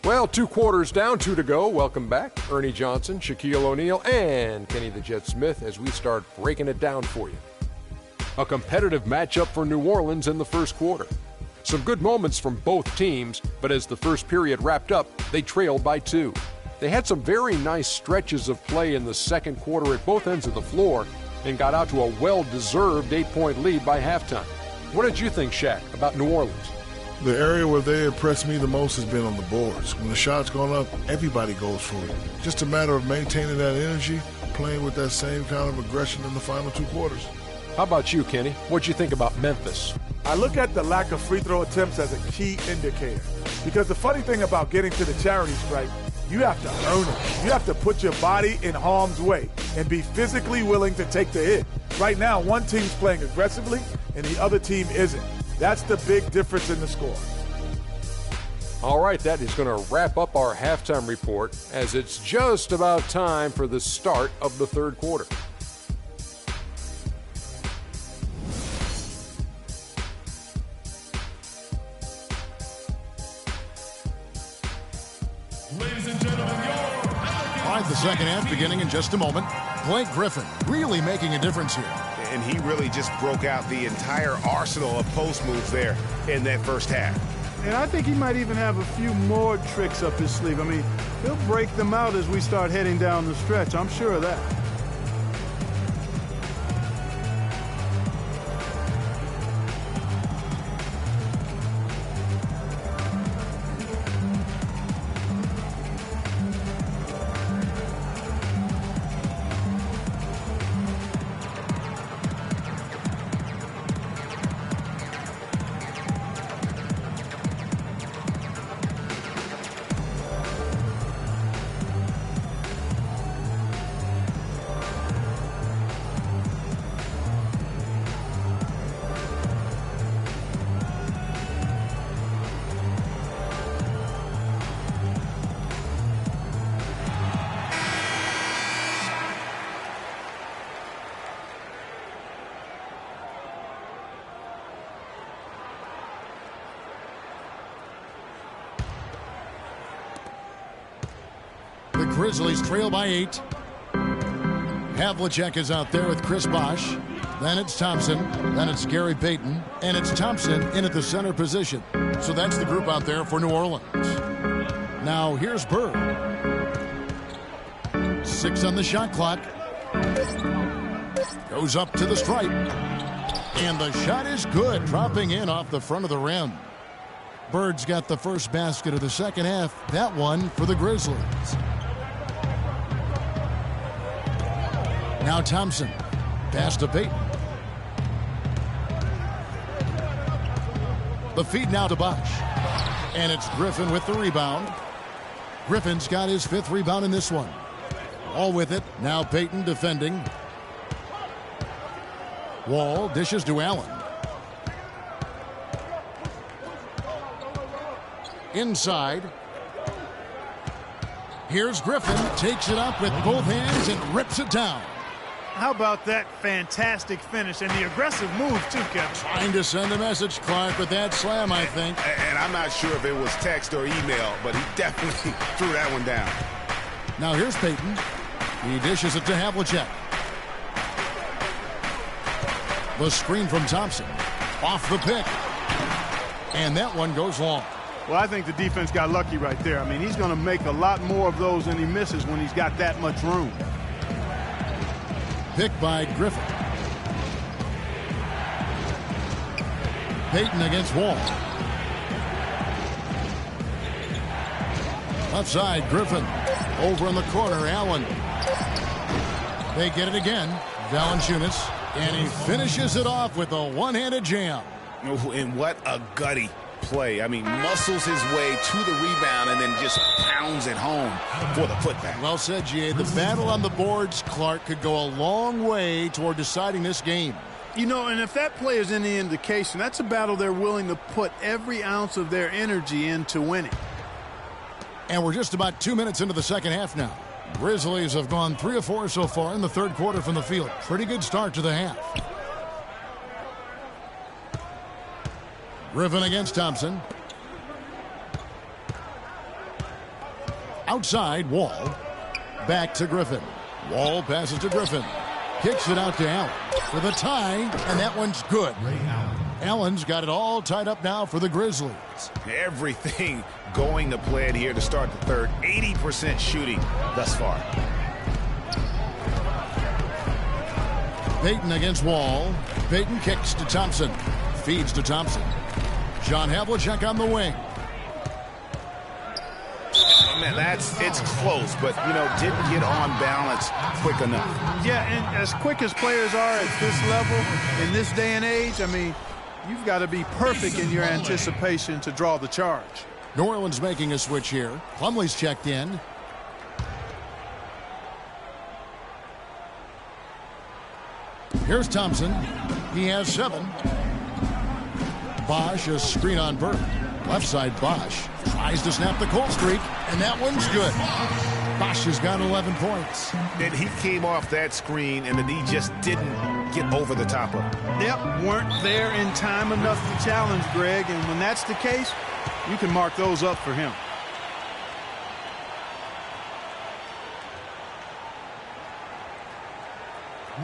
Well, 2 quarters down, 2 to go. Welcome back, Ernie Johnson, Shaquille O'Neal, and Kenny the Jet Smith as we start breaking it down for you. A competitive matchup for New Orleans in the first quarter. Some good moments from both teams, but as the first period wrapped up, they trailed by 2. They had some very nice stretches of play in the second quarter at both ends of the floor and got out to a well-deserved 8-point lead by halftime. What did you think, Shaq, about New Orleans? The area where they impressed me the most has been on the boards. When the shot's gone up, everybody goes for it. Just a matter of maintaining that energy, playing with that same kind of aggression in the final 2 quarters. How about you, Kenny? What'd you think about Memphis? I look at the lack of free throw attempts as a key indicator. Because the funny thing about getting to the charity stripe, you have to earn it. You have to put your body in harm's way and be physically willing to take the hit. Right now, one team's playing aggressively and the other team isn't. That's the big difference in the score. All right, that is going to wrap up our halftime report as it's just about time for the start of the third quarter. Ladies and gentlemen, All right, the second half beginning in just a moment. Blake Griffin really making a difference here. And he really just broke out the entire arsenal of post moves there in that first half. And I think he might even have a few more tricks up his sleeve. I mean, he'll break them out as we start heading down the stretch. I'm sure of that. The Grizzlies trail by 8. Havlicek is out there with Chris Bosh. Then it's Thompson. Then it's Gary Payton. And it's Thompson in at the center position. So that's the group out there for New Orleans. Now here's Bird. 6 on the shot clock. Goes up to the stripe. And the shot is good, dropping in off the front of the rim. Bird's got the first basket of the second half. That one for the Grizzlies. Now Thompson. Pass to Payton. The feed now to Bosh. And it's Griffin with the rebound. Griffin's got his 5th rebound in this one. All with it. Now Payton defending. Wall dishes to Allen. Inside. Here's Griffin. Takes it up with both hands and rips it down. How about that fantastic finish and the aggressive move, too, Kevin? Trying to send a message, Clark, with that slam, I think. And I'm not sure if it was text or email, but he definitely threw that one down. Now here's Payton. He dishes it to Havlicek. The screen from Thompson. Off the pick. And that one goes long. Well, I think the defense got lucky right there. I mean, he's going to make a lot more of those than he misses when he's got that much room. Picked by Griffin. Payton against Wall. Left side, Griffin. Over in the corner, Allen. They get it again. Valanciunas. And he finishes it off with a one-handed jam. And what a gutty play. I mean, muscles his way to the rebound and then just pounds it home for the putback. Well said, G.A. The battle on the boards, Clark, could go a long way toward deciding this game. You know, and if that play is any indication, that's a battle they're willing to put every ounce of their energy into winning. And we're just about 2 minutes into the second half now. Grizzlies have gone 3 of 4 so far in the third quarter from the field. Pretty good start to the half. Griffin against Thompson. Outside, Wall. Back to Griffin. Wall passes to Griffin. Kicks it out to Allen with a tie, and that one's good. Allen's got it all tied up now for the Grizzlies. Everything going to plan here to start the third. 80% shooting thus far. Payton against Wall. Payton kicks to Thompson. Feeds to Thompson. John Havlicek on the wing. Man, it's close, but, you know, didn't get on balance quick enough. Yeah, and as quick as players are at this level, in this day and age, I mean, you've got to be perfect in your anticipation to draw the charge. New Orleans making a switch here. Plumlee's checked in. Here's Thompson. He has 7. Bosch, a screen on Bird. Left side, Bosch tries to snap the cold streak, and that one's good. Bosch has got 11 points. And he came off that screen, and the D just didn't get over the top of it. Yep, weren't there in time enough to challenge Greg, and when that's the case, you can mark those up for him.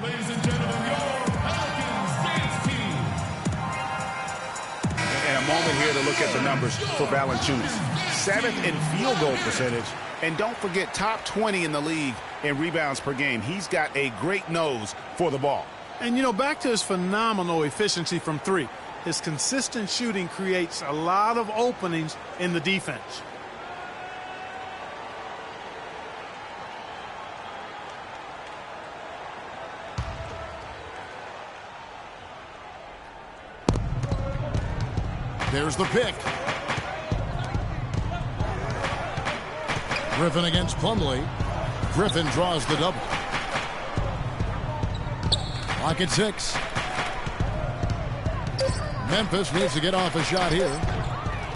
Ladies and gentlemen, your Pelicans dance team. And a moment here to look at the numbers for Valanciunas. 7th in field goal percentage. And don't forget, top 20 in the league in rebounds per game. He's got a great nose for the ball. And, you know, back to his phenomenal efficiency from 3. His consistent shooting creates a lot of openings in the defense. There's the pick. Griffin against Plumlee. Griffin draws the double. Clock at 6. Memphis needs to get off a shot here.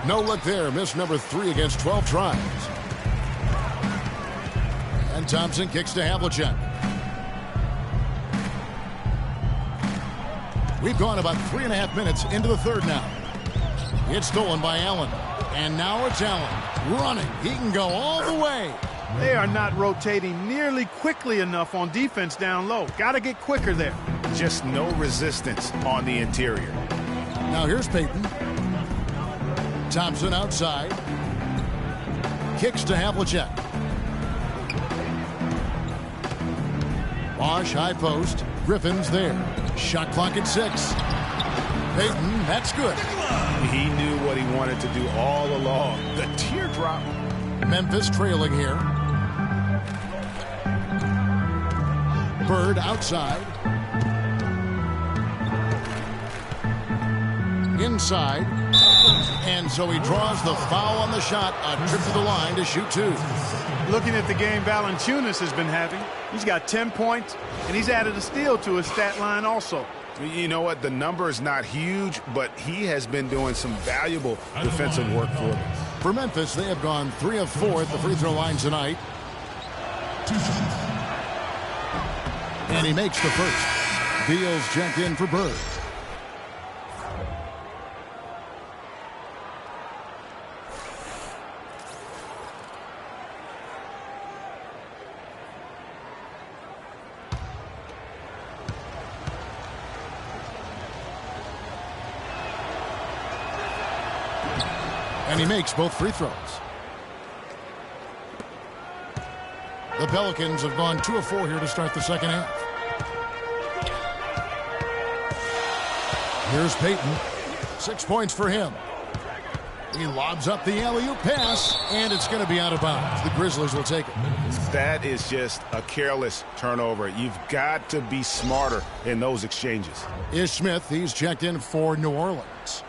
No look there. Miss number 3 against 12 tries. And Thompson kicks to Havlicek. We've gone about 3.5 minutes into the third now. It's stolen by Allen. And now it's Allen running. He can go all the way. They are not rotating nearly quickly enough on defense down low. Got to get quicker there. Just no resistance on the interior. Now here's Payton. Thompson outside. Kicks to Havlicek. Bosch high post. Griffin's there. Shot clock at 6. Payton, that's good. He knew what he wanted to do all along. The teardrop. Memphis trailing here. Bird outside. Inside. And so he draws the foul on the shot. A trip to the line to shoot 2. Looking at the game Valanciunas has been having, he's got 10 points, and he's added a steal to his stat line also. You know what? The number is not huge, but he has been doing some valuable defensive work for them. For Memphis, they have gone 3 of 4 at the free throw line tonight. And he makes the first. Beal's checked in for Bird. And he makes both free throws. The Pelicans have gone 2 of 4 here to start the second half. Here's Payton. 6 points for him. He lobs up the alley-oop pass, and it's going to be out of bounds. The Grizzlies will take it. That is just a careless turnover. You've got to be smarter in those exchanges. Ish Smith, he's checked in for New Orleans.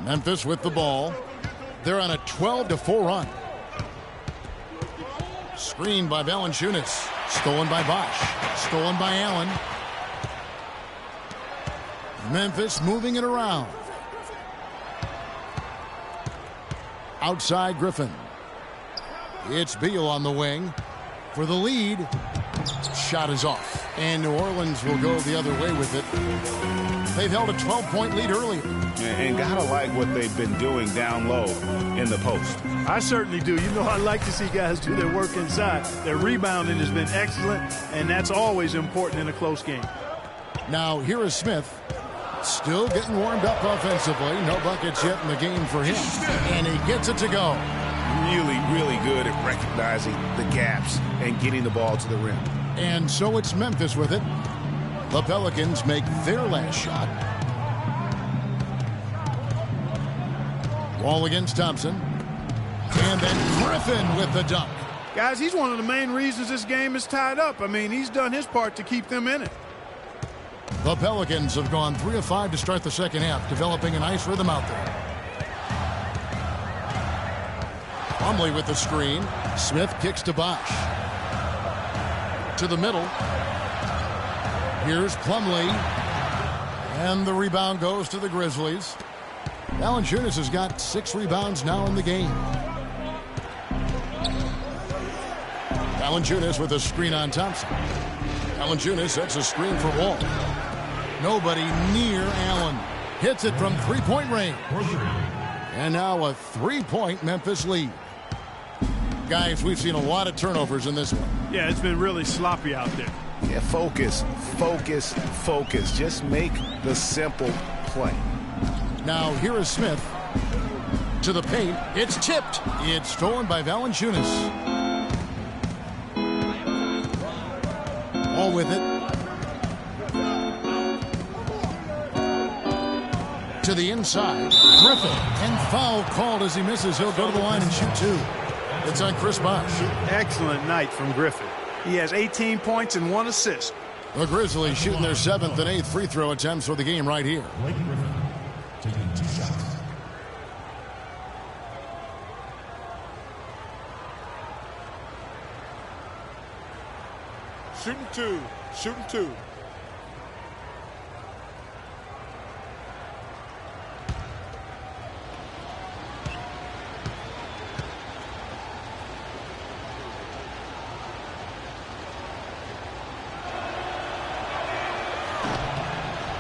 Memphis with the ball. They're on a 12-4 run. Screened by Valanciunas. Stolen by Bosch. Stolen by Allen. Memphis moving it around. Outside Griffin. It's Beal on the wing for the lead. Shot is off. And New Orleans will go the other way with it. They've held a 12-point lead earlier. And gotta like what they've been doing down low in the post. I certainly do. You know, I like to see guys do their work inside. Their rebounding has been excellent, and that's always important in a close game. Now, here is Smith. Still getting warmed up offensively. No buckets yet in the game for him. And he gets it to go. Really, really good at recognizing the gaps and getting the ball to the rim. And so it's Memphis with it. The Pelicans make their last shot. Wall against Thompson. And then Griffin with the dunk. Guys, he's one of the main reasons this game is tied up. I mean, he's done his part to keep them in it. The Pelicans have gone 3 of 5 to start the second half, developing a nice rhythm out there. Plumlee with the screen. Smith kicks to Bosch. To the middle. Here's Plumlee. And the rebound goes to the Grizzlies. Valanciunas has got 6 rebounds now in the game. Valanciunas with a screen on Thompson. Valanciunas sets a screen for Wall. Nobody near Allen. Hits it from three-point range. And now a 3-point Memphis lead. Guys, we've seen a lot of turnovers in this one. Yeah, it's been really sloppy out there. Yeah, focus, focus, focus. Just make the simple play. Now here is Smith. To the paint. It's tipped. It's stolen by Valanciunas. All with it. To the inside. Griffin. And foul called as he misses. He'll go to the line and shoot 2. It's on Chris Bosh. Excellent night from Griffin. He has 18 points and 1 assist. The Grizzlies shooting their 7th and 8th free throw attempts for the game right here. Taking 2 shots. Shooting 2. Shooting 2.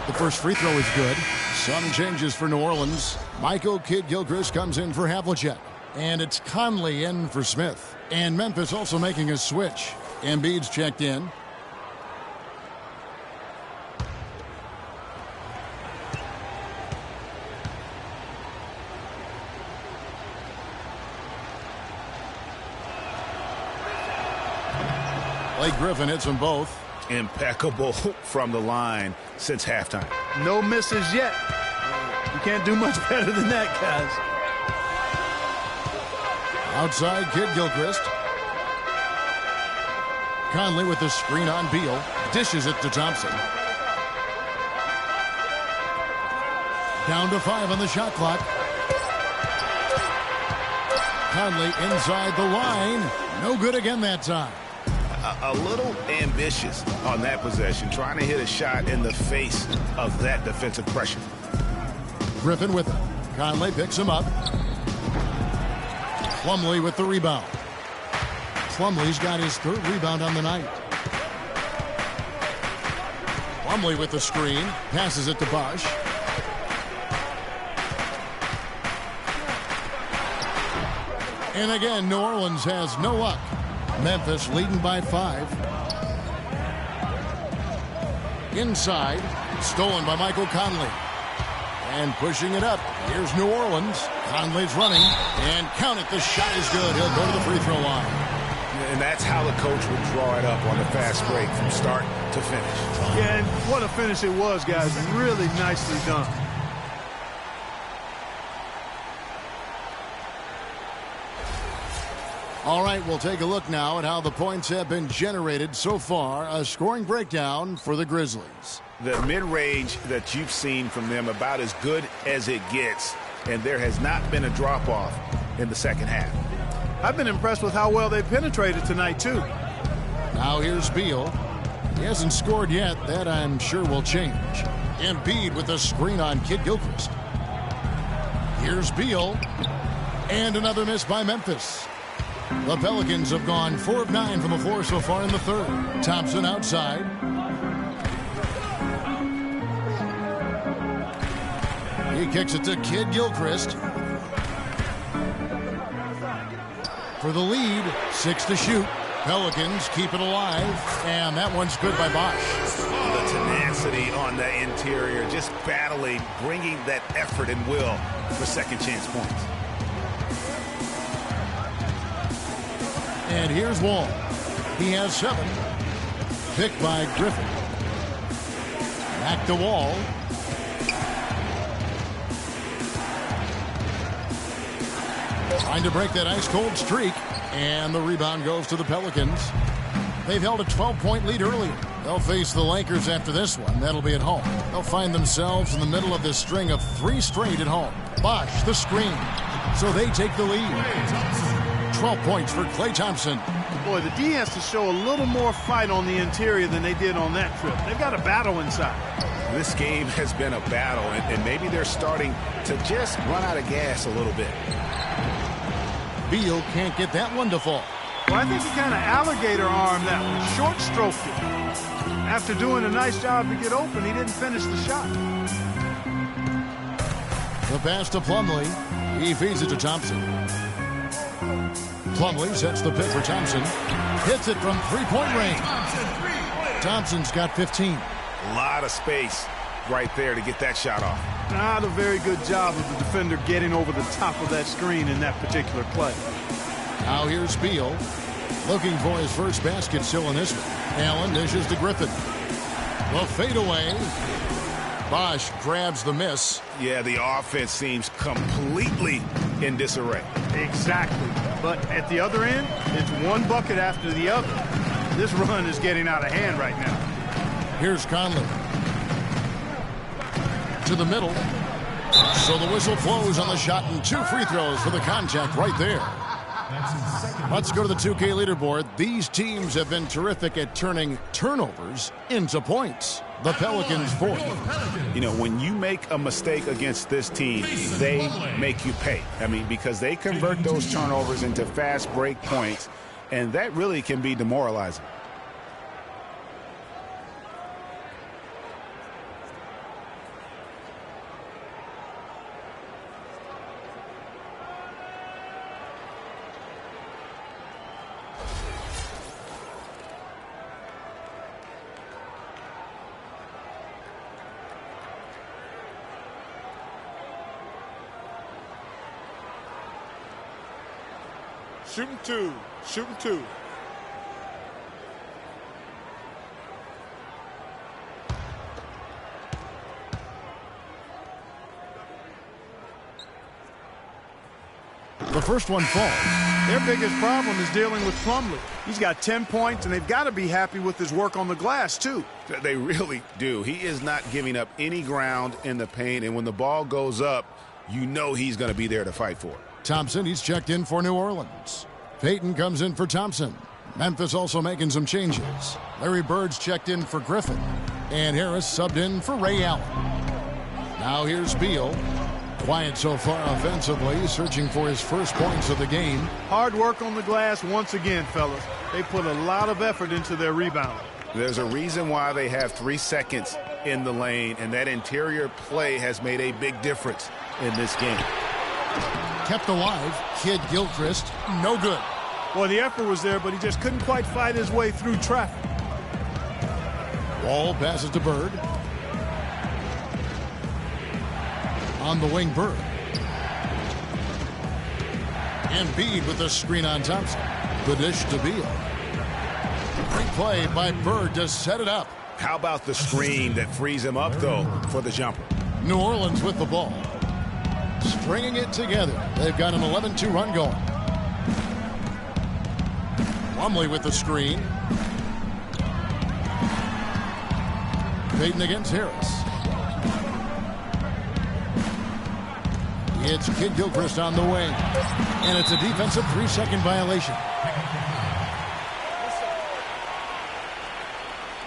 The first free throw is good. Some changes for New Orleans. Michael Kidd-Gilchrist comes in for Havlicek. And it's Conley in for Smith. And Memphis also making a switch. Embiid's checked in. Blake Griffin hits them both. Impeccable from the line since halftime. No misses yet. You can't do much better than that, guys. Outside Kidd-Gilchrist. Conley with the screen on Beal. Dishes it to Thompson. Down to 5 on the shot clock. Conley inside the line. No good again that time. A little ambitious on that possession, trying to hit a shot in the face of that defensive pressure. Griffin with it. Conley picks him up. Plumlee with the rebound. Plumlee's got his 3rd rebound on the night. Plumlee with the screen. Passes it to Bosch. And again, New Orleans has no luck. Memphis leading by 5. Inside. Stolen by Michael Conley. And pushing it up. Here's New Orleans. Conley's running. And count it. The shot is good. He'll go to the free throw line. And that's how the coach would draw it up on the fast break from start to finish. Yeah, and what a finish it was, guys. Really nicely done. All right, we'll take a look now at how the points have been generated so far. A scoring breakdown for the Grizzlies. The mid-range that you've seen from them about as good as it gets and there has not been a drop-off in the second half. I've been impressed with how well they penetrated tonight, too. Now here's Beal. He hasn't scored yet. That, I'm sure, will change. Embiid with a screen on Kid Gilchrist. Here's Beal. And another miss by Memphis. The Pelicans have gone 4 of 9 from the floor so far in the third. Thompson outside. He kicks it to Kid Gilchrist. For the lead, 6 to shoot. Pelicans keep it alive, and that one's good by Bosch. The tenacity on the interior, just battling, bringing that effort and will for second chance points. And here's Wall. He has 7. Picked by Griffin. Back to Wall. Trying to break that ice-cold streak. And the rebound goes to the Pelicans. They've held a 12-point lead earlier. They'll face the Lakers after this one. That'll be at home. They'll find themselves in the middle of this string of 3 straight at home. Bosch, the screen. So they take the lead. 12 points for Klay Thompson. Boy, the D has to show a little more fight on the interior than they did on that trip. They've got a battle inside. This game has been a battle, and maybe they're starting to just run out of gas a little bit. Beal can't get that one to fall. Well, I think he kind of alligator armed that one, short stroked it. After doing a nice job to get open, he didn't finish the shot. The pass to Plumlee. He feeds it to Thompson. Plumlee sets the pick for Thompson. Hits it from three-point range. Thompson's got 15. A lot of space right there to get that shot off. Not a very good job of the defender getting over the top of that screen in that particular play. Now here's Beal. Looking for his first basket still in this one. Allen dishes to Griffin. The fadeaway. Bosch grabs the miss. Yeah, the offense seems completely in disarray. Exactly. But at the other end, it's one bucket after the other. This run is getting out of hand right now. Here's Conley. To the middle. So the whistle blows on the shot and 2 free throws for the contact right there. Let's go to the 2K leaderboard. These teams have been terrific at turning turnovers into points. The Pelicans 4th. You know, when you make a mistake against this team, they make you pay. I mean, because they convert those turnovers into fast break points, and that really can be demoralizing. Shooting 2. Shooting 2. The first one falls. Their biggest problem is dealing with Plumlee. He's got 10 points, and they've got to be happy with his work on the glass, too. They really do. He is not giving up any ground in the paint, and when the ball goes up, you know he's going to be there to fight for it. Thompson, he's checked in for New Orleans. Payton comes in for Thompson. Memphis also making some changes. Larry Bird's checked in for Griffin. And Harris subbed in for Ray Allen. Now here's Beal. Quiet so far offensively, searching for his first points of the game. Hard work on the glass once again, fellas. They put a lot of effort into their rebound. There's a reason why they have 3 seconds in the lane, and that interior play has made a big difference in this game. Kept alive. Kid Gilchrist, no good. Well, the effort was there, but he just couldn't quite fight his way through traffic. Wall passes to Bird. On the wing, Bird. Embiid with the screen on Thompson. The dish to Beal. Great play by Bird to set it up. How about the screen that frees him up, though, for the jumper? New Orleans with the ball. Stringing it together. They've got an 11-2 run going. Plumlee with the screen. Payton against Harris. It's Kid Gilchrist on the wing. And it's a defensive 3-second violation.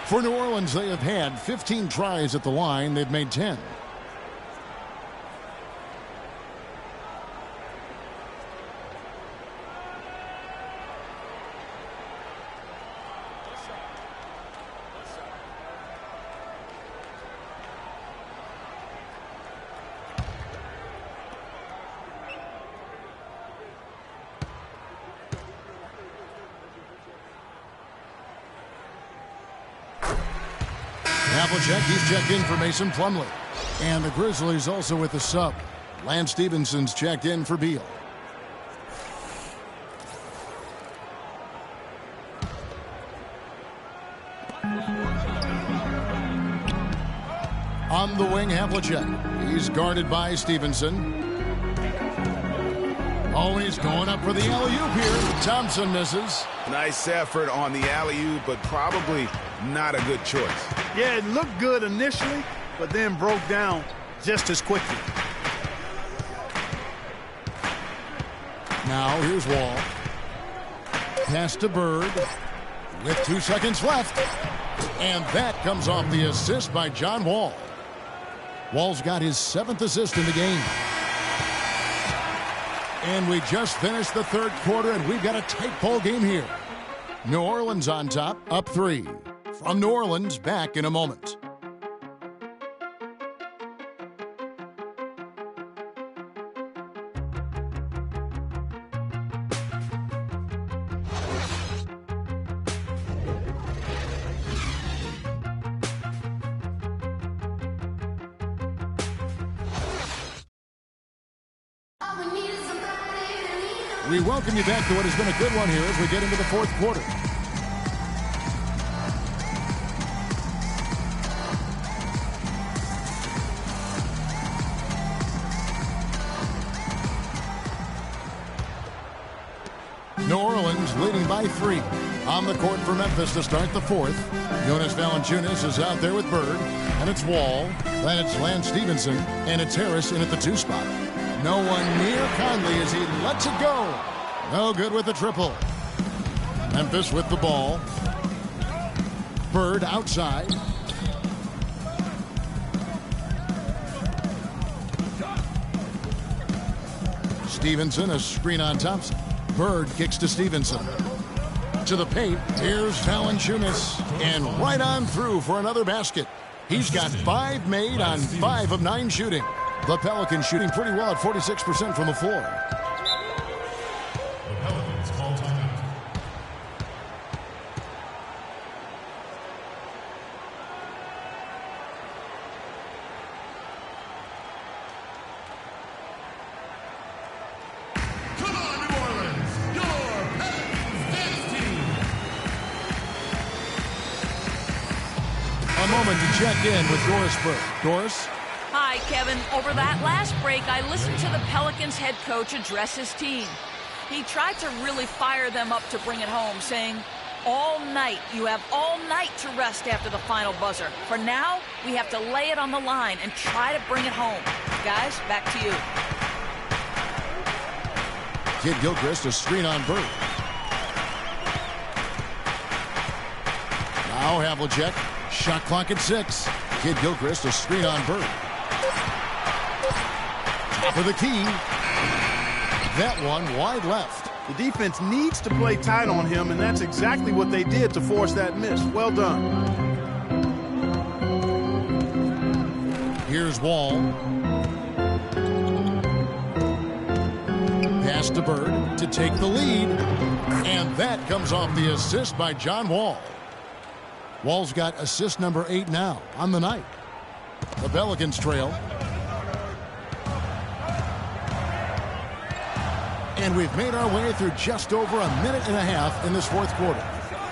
For New Orleans, they have had 15 tries at the line. They've made 10. Applejack, he's checked in for Mason Plumlee. And the Grizzlies also with a sub. Lance Stevenson's checked in for Beal. On the wing, Havlicek. He's guarded by Stevenson. Oh, he's going up for the alley-oop here. Thompson misses. Nice effort on the alley-oop, but probably not a good choice. Yeah, it looked good initially, but then broke down just as quickly. Now here's Wall. Pass to Bird with 2 seconds left. And that comes off the assist by John Wall. Wall's got his 7th assist in the game. And we just finished the third quarter, and we've got a tight ball game here. New Orleans on top, up 3. From New Orleans, back in a moment. We welcome you back to what has been a good one here as we get into the fourth quarter. New Orleans leading by 3. On the court for Memphis to start the fourth. Jonas Valanciunas is out there with Bird. And it's Wall. Then it's Lance Stevenson. And it's Harris in at the 2 spot. No one near Conley as he lets it go. No good with the triple. Memphis with the ball. Bird outside. Stevenson, a screen on Thompson. Bird kicks to Stevenson. To the paint. Here's Valanciunas. And right on through for another basket. He's got 5 made on 5 of 9 shooting. The Pelicans shooting pretty well at 46% from the floor. The Pelicans call timeout. Come on, New Orleans, your Pelicans dance team. A moment to check in with Doris Burke. Doris? Hi, Kevin. Over that last break, I listened to the Pelicans head coach address his team. He tried to really fire them up to bring it home, saying, all night, you have all night to rest after the final buzzer. For now, we have to lay it on the line and try to bring it home. Guys, back to you. Kid Gilchrist, a screen on Bird. Now Havlicek, shot clock at 6. Kid Gilchrist, a screen on Bird. Top of the key. That one wide left. The defense needs to play tight on him, and that's exactly what they did to force that miss. Well done. Here's Wall. Pass to Bird to take the lead. And that comes off the assist by John Wall. Wall's got assist number 8 now on the night. The Pelicans trail. And we've made our way through just over a minute and a half in this fourth quarter.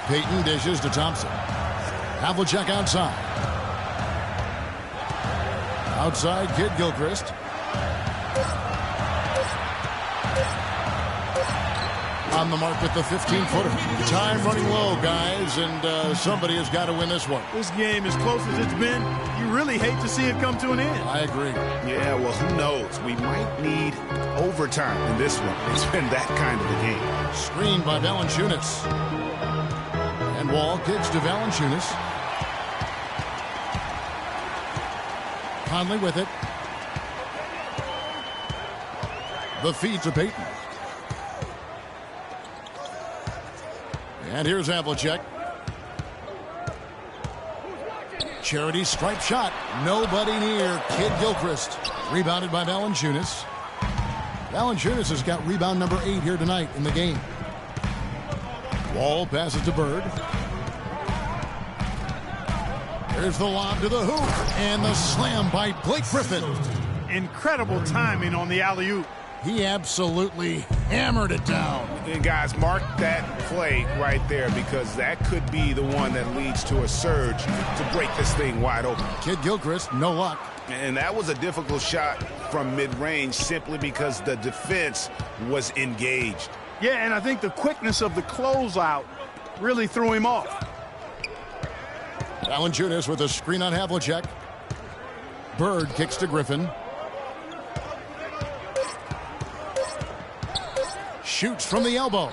Payton dishes to Thompson. Havlicek outside. Outside, Kid Gilchrist. On the mark with the 15-footer. Time running low, guys, and somebody has got to win this one. This game, as close as it's been, you really hate to see it come to an end. I agree. Yeah, well, who knows? We might need overtime in this one. It's been that kind of a game. Screened by Valanciunas. And Wall kicks to Valanciunas. Conley with it. The feed to Payton. And here's Havlicek. Charity stripe shot. Nobody near. Kid Gilchrist. Rebounded by Valanciunas. Valanciunas has got rebound number 8 here tonight in the game. Wall passes to Bird. There's the lob to the hoop. And the slam by Blake Griffin. Incredible timing on the alley-oop. He absolutely hammered it down. And guys, mark that play right there, because that could be the one that leads to a surge to break this thing wide open. Kid Gilchrist, no luck. And that was a difficult shot from mid-range simply because the defense was engaged. Yeah, and I think the quickness of the closeout really threw him off. Valanciunas with a screen on Havlicek. Bird kicks to Griffin. Shoots from the elbow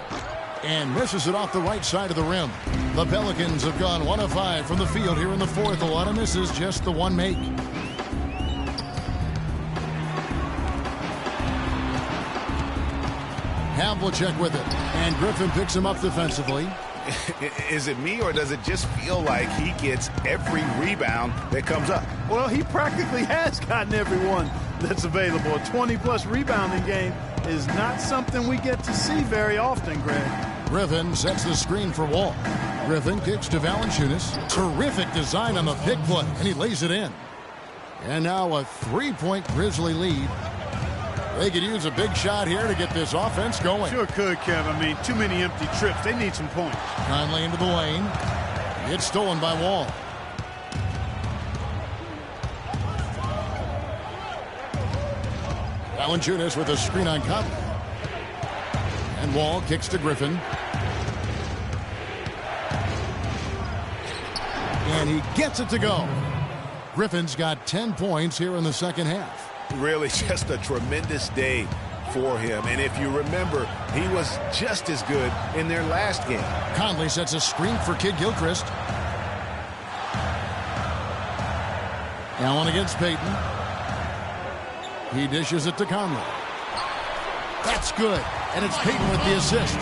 and misses it off the right side of the rim. The Pelicans have gone 1 of 5 from the field here in the fourth. A lot of misses, just the one make. Havlicek with it, and Griffin picks him up defensively. Is it me, or does it just feel like he gets every rebound that comes up? Well, he practically has gotten every one that's available. A 20-plus rebounding game is not something we get to see very often, Greg. Griffin sets the screen for Wall. Griffin kicks to Valanciunas. Terrific design on the pick play, and he lays it in. And now a 3-point Grizzly lead. They could use a big shot here to get this offense going. Sure could, Kev. I mean, too many empty trips. They need some points. Conley into the lane. It's stolen by Wall. Valanciunas with a screen on Conley. And Wall kicks to Griffin. And he gets it to go. Griffin's got 10 points here in the second half. Really just a tremendous day for him. And if you remember, he was just as good in their last game. Conley sets a screen for Kid Gilchrist. Allen against Payton. He dishes it to Conley. That's good. And it's Payton with the assist.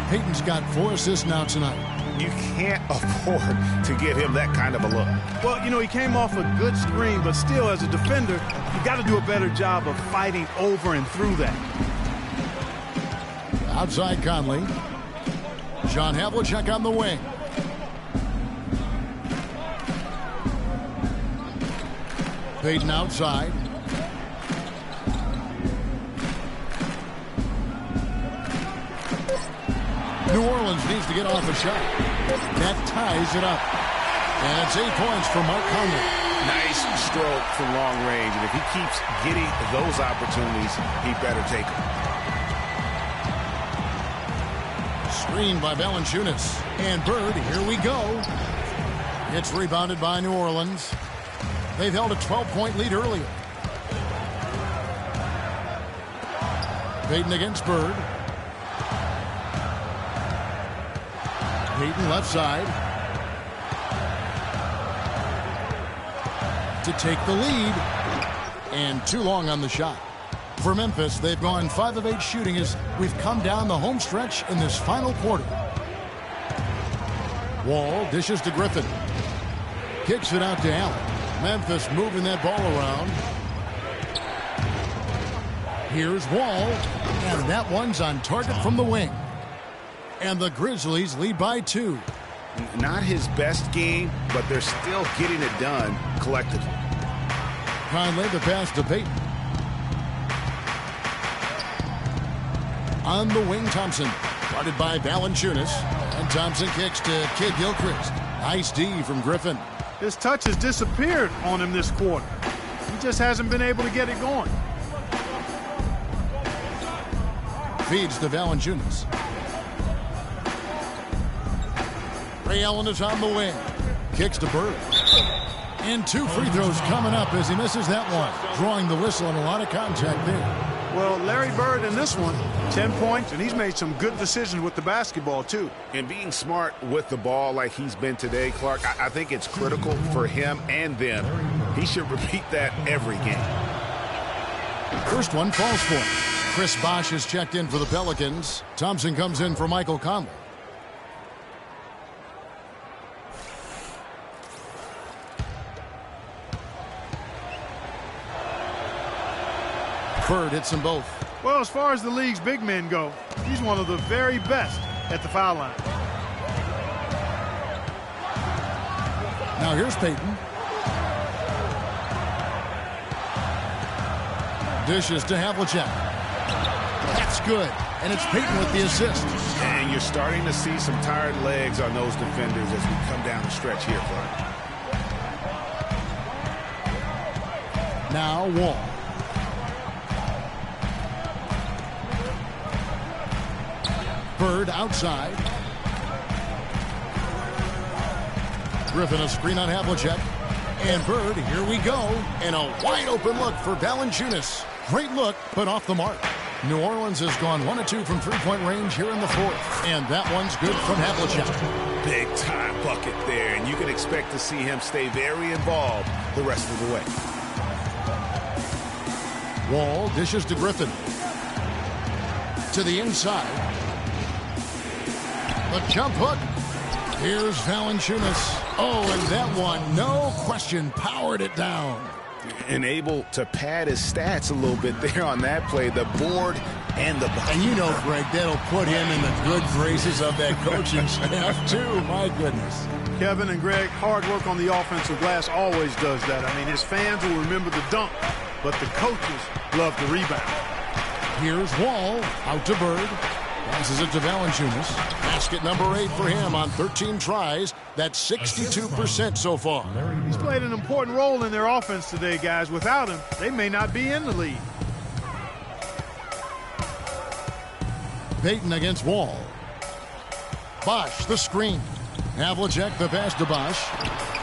Payton's got 4 assists now tonight. You can't afford to give him that kind of a look. Well, you know, he came off a good screen, but still, as a defender, you got to do a better job of fighting over and through that. Outside Conley. John Havlicek on the wing. Payton outside. New Orleans needs to get off a shot. That ties it up. And it's 8 points for Mark Conley. Nice stroke from long range. And if he keeps getting those opportunities, he better take them. Screened by Valanciunas. And Bird, here we go. It's rebounded by New Orleans. They've held a 12-point lead earlier. Payton against Bird. Payton left side. To take the lead. And too long on the shot. For Memphis, they've gone 5 of 8 shooting as we've come down the home stretch in this final quarter. Wall dishes to Griffin. Kicks it out to Allen. Memphis moving that ball around. Here's Wall. And that one's on target from the wing. And the Grizzlies lead by 2. Not his best game, but they're still getting it done collectively. Conley the pass to Payton. On the wing, Thompson. Guarded by Valanciunas. And Thompson kicks to Kid Gilchrist. Nice D from Griffin. His touch has disappeared on him this quarter. He just hasn't been able to get it going. Feeds to Valanciunas. Ray Allen is on the wing. Kicks to Bird. And 2 free throws coming up as he misses that one. Drawing the whistle and a lot of contact there. Well, Larry Bird in this one, 10 points, and he's made some good decisions with the basketball, too. And being smart with the ball like he's been today, Clark, I think it's critical for him and them. He should repeat that every game. First one falls for him. Chris Bosh is checked in for the Pelicans. Thompson comes in for Michael Conley. Bird hits them both. Well, as far as the league's big men go, he's one of the very best at the foul line. Now here's Payton. Dishes to Havlicek. That's good. And it's Payton with the assist. And you're starting to see some tired legs on those defenders as we come down the stretch here, Clark. Now Wall. Bird outside. Griffin a screen on Havlicek. And Bird, here we go. And a wide open look for Valanciunas. Great look, but off the mark. New Orleans has gone 1 of 2 from three-point range here in the fourth. And that one's good from Havlicek. Big time bucket there. And you can expect to see him stay very involved the rest of the way. Wall dishes to Griffin. To the inside. The jump hook. Here's Valanciunas. Oh, and that one, no question, powered it down. And able to pad his stats a little bit there on that play. The board and the bucket. And you know, Greg, that'll put him in the good graces of that coaching staff, too. My goodness. Kevin and Greg, hard work on the offensive glass always does that. I mean, his fans will remember the dunk, but the coaches love the rebound. Here's Wall, out to Bird. Passes it to Valanciunas. Basket number 8 for him on 13 tries. That's 62% so far. He's played an important role in their offense today, guys. Without him, they may not be in the lead. Payton against Wall. Bosh, the screen. Havlicek, the pass to Bosh.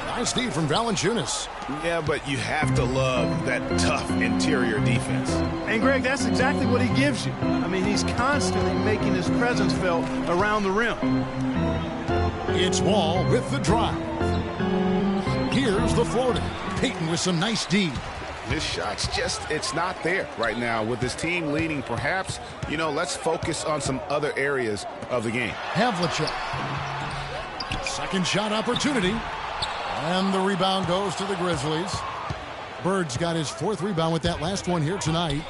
Nice feed from Valanciunas. Yeah, but you have to love that tough interior defense. And, Greg, that's exactly what he gives you. I mean, he's constantly making his presence felt around the rim. It's Wall with the drive. Here's the floater. Payton with some nice D. His shot's just, it's not there right now. With his team leading, perhaps, you know, let's focus on some other areas of the game. Havlicek. Second shot opportunity. And the rebound goes to the Grizzlies. Bird's got his 4th rebound with that last one here tonight.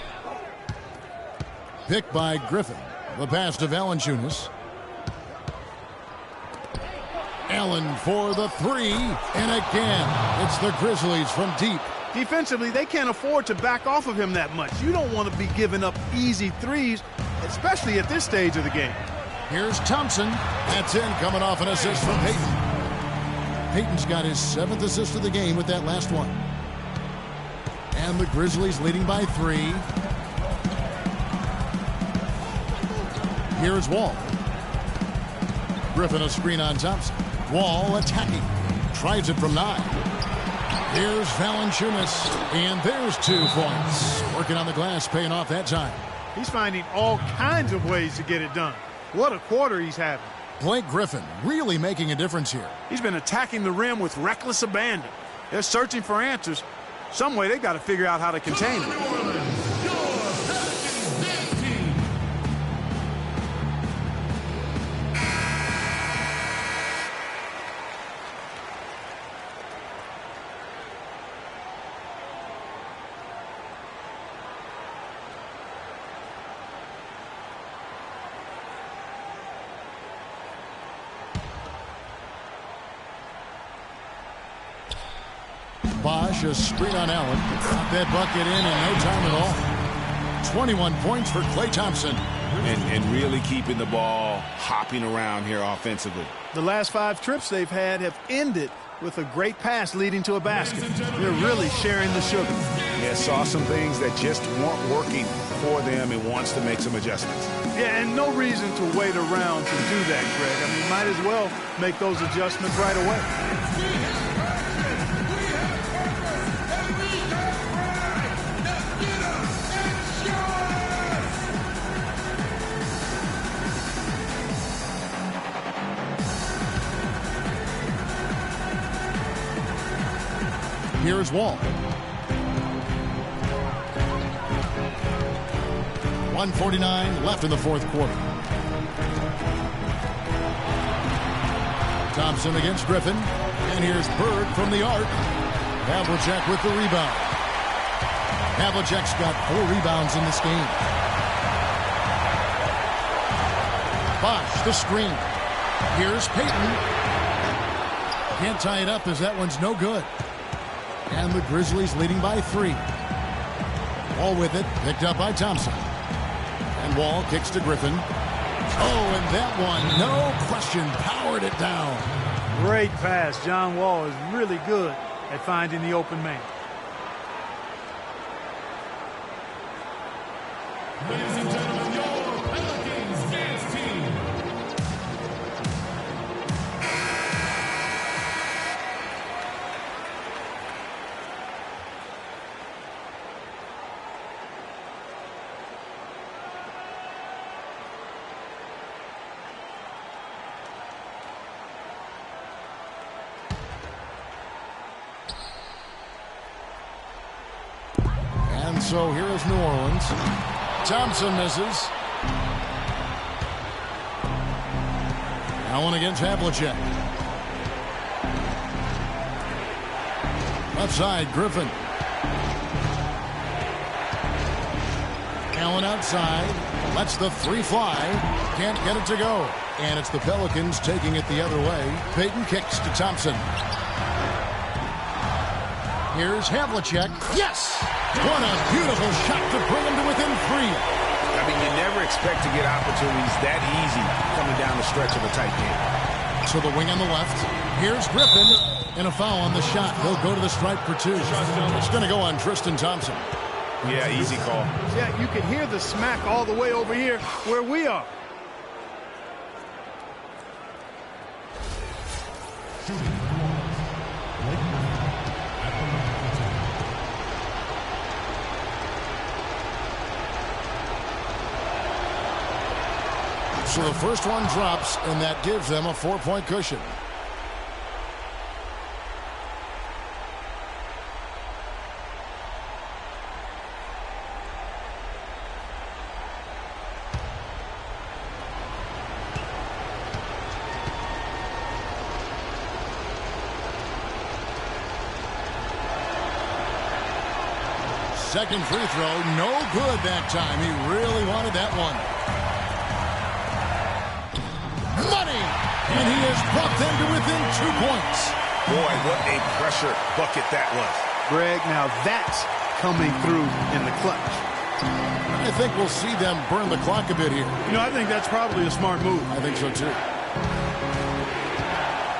Picked by Griffin. The pass to Valanciunas. Allen for the 3. And again, it's the Grizzlies from deep. Defensively, they can't afford to back off of him that much. You don't want to be giving up easy threes, especially at this stage of the game. Here's Thompson. That's in, coming off an assist from Payton. Payton's got his 7th assist of the game with that last one. And the Grizzlies leading by 3. Here's Wall. Griffin a screen on Thompson. Wall attacking. Tries it from 9. Here's Valanciunas. And there's 2 points. Working on the glass, paying off that time. He's finding all kinds of ways to get it done. What a quarter he's having. Blake Griffin really making a difference here. He's been attacking the rim with reckless abandon. They're searching for answers. Some way they got to figure out how to contain him. Bosh, a screen on Allen. Got that bucket in no time at all. 21 points for Klay Thompson. And really keeping the ball hopping around here offensively. The last 5 trips they've had have ended with a great pass leading to a basket. They're really sharing the sugar. Yeah, saw some things that just weren't working for them and wants to make some adjustments. Yeah, and no reason to wait around to do that, Greg. I mean, might as well make those adjustments right away. Here's Wall. 1:49 left in the fourth quarter. Thompson against Griffin. And here's Bird from the arc. Havlicek with the rebound. Havlicek's got 4 rebounds in this game. Bosch, the screen. Here's Payton. Can't tie it up as that one's no good. And the Grizzlies leading by 3. Wall with it, picked up by Thompson. And Wall kicks to Griffin. Oh, and that one, no question, powered it down. Great pass. John Wall is really good at finding the open man. Ladies and gentlemen, your Pelicans dance team. And so here is New Orleans. Thompson misses. Allen against Havlicek. Left side, Griffin. Allen outside. Lets the 3 fly. Can't get it to go. And it's the Pelicans taking it the other way. Payton kicks to Thompson. Here's Havlicek. Yes! What a beautiful shot to bring him to within 3. I mean, you never expect to get opportunities that easy coming down the stretch of a tight game. So the wing on the left. Here's Griffin. And a foul on the shot. He'll go to the stripe for 2. It's going to go on Tristan Thompson. Yeah, easy call. Yeah, you can hear the smack all the way over here where we are. So the first one drops, and that gives them a 4-point cushion. Second free throw, no good that time. He really wanted that one. Money! And he has brought them to within 2 points. Boy, what a pressure bucket that was. Greg, now that's coming through in the clutch. I think we'll see them burn the clock a bit here. You know, I think that's probably a smart move. I think so, too.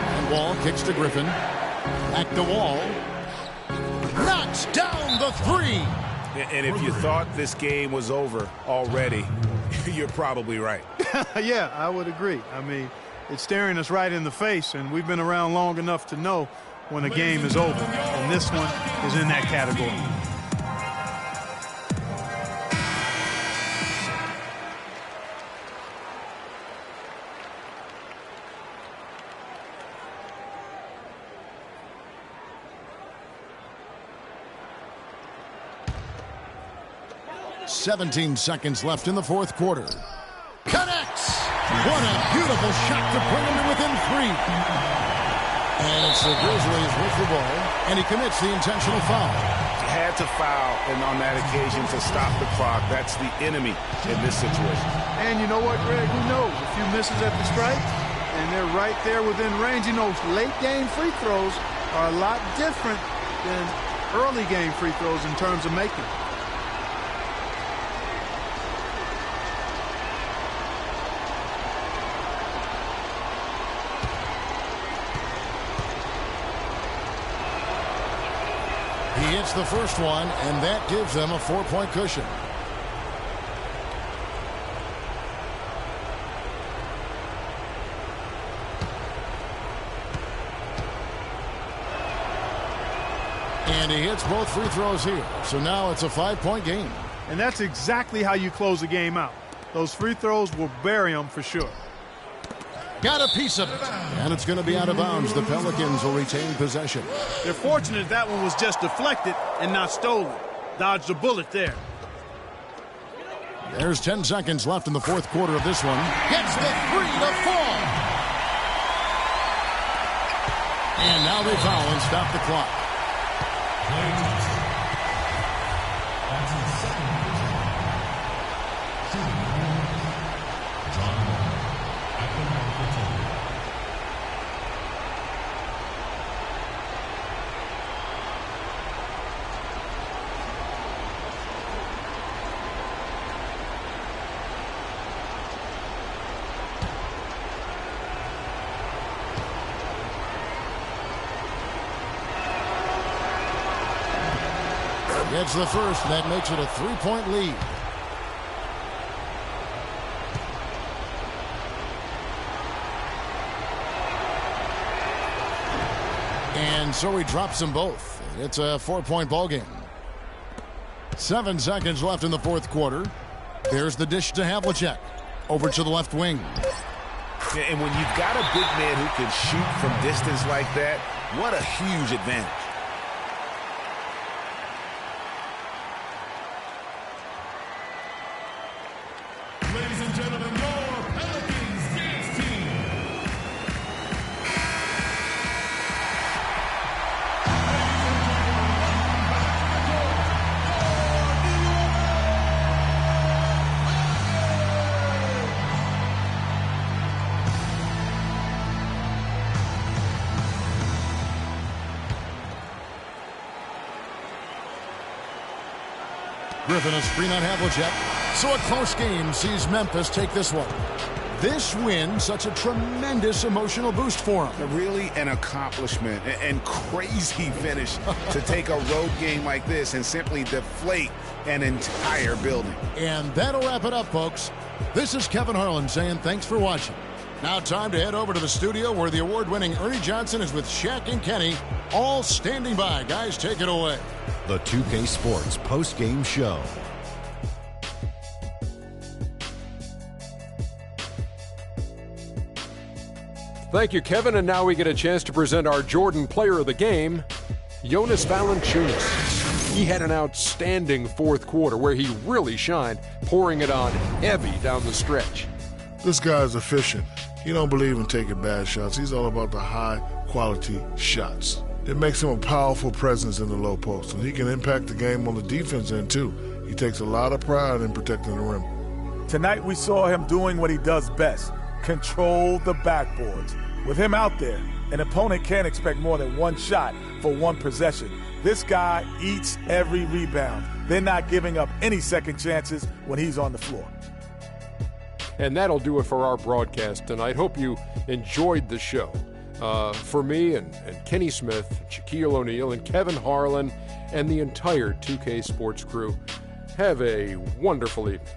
And Wall kicks to Griffin. Back to Wall. Knocks down the 3. And if you thought this game was over already, you're probably right. Yeah, I would agree. I mean, it's staring us right in the face, and we've been around long enough to know when a game is over. And this one is in that category. .17 seconds left in the fourth quarter. Connects! What a beautiful shot to bring him to within 3. And it's the Grizzlies with the ball, and he commits the intentional foul. Had to foul, and on that occasion to stop the clock. That's the enemy in this situation. And you know what, Greg? Who knows? A few misses at the stripe, and they're right there within range. You know, late game free throws are a lot different than early game free throws in terms of making. He hits the first one, and that gives them a 4-point cushion. And he hits both free throws here. So now it's a 5-point game. And that's exactly how you close a game out. Those free throws will bury them for sure. Got a piece of it. And it's going to be out of bounds. The Pelicans will retain possession. They're fortunate that one was just deflected and not stolen. Dodged a bullet there. There's 10 seconds left in the fourth quarter of this one. Gets the three to fall. And now they foul and stop the clock. Gets the first, and that makes it a 3-point lead. And so he drops them both. It's a 4-point ball game. 7 seconds left in the fourth quarter. There's the dish to Havlicek. Over to the left wing. Yeah, and when you've got a big man who can shoot from distance like that, what a huge advantage. Ladies and gentlemen, your Pelicans dance team. Griffin a screen on Havlicek. So a close game sees Memphis take this one. This win, such a tremendous emotional boost for them. Really an accomplishment and crazy finish to take a road game like this and simply deflate an entire building. And that'll wrap it up, folks. This is Kevin Harlan saying thanks for watching. Now time to head over to the studio where the award-winning Ernie Johnson is with Shaq and Kenny, all standing by. Guys, take it away. The 2K Sports post-game show. Thank you, Kevin. And now we get a chance to present our Jordan Player of the Game, Jonas Valanciunas. He had an outstanding fourth quarter where he really shined, pouring it on heavy down the stretch. This guy's efficient. He don't believe in taking bad shots. He's all about the high-quality shots. It makes him a powerful presence in the low post, and he can impact the game on the defense end, too. He takes a lot of pride in protecting the rim. Tonight we saw him doing what he does best, control the backboards. With him out there, an opponent can't expect more than one shot for one possession. This guy eats every rebound. They're not giving up any second chances when he's on the floor. And that'll do it for our broadcast tonight. Hope you enjoyed the show. For me and Kenny Smith, Shaquille O'Neal, and Kevin Harlan, and the entire 2K Sports crew, have a wonderful evening.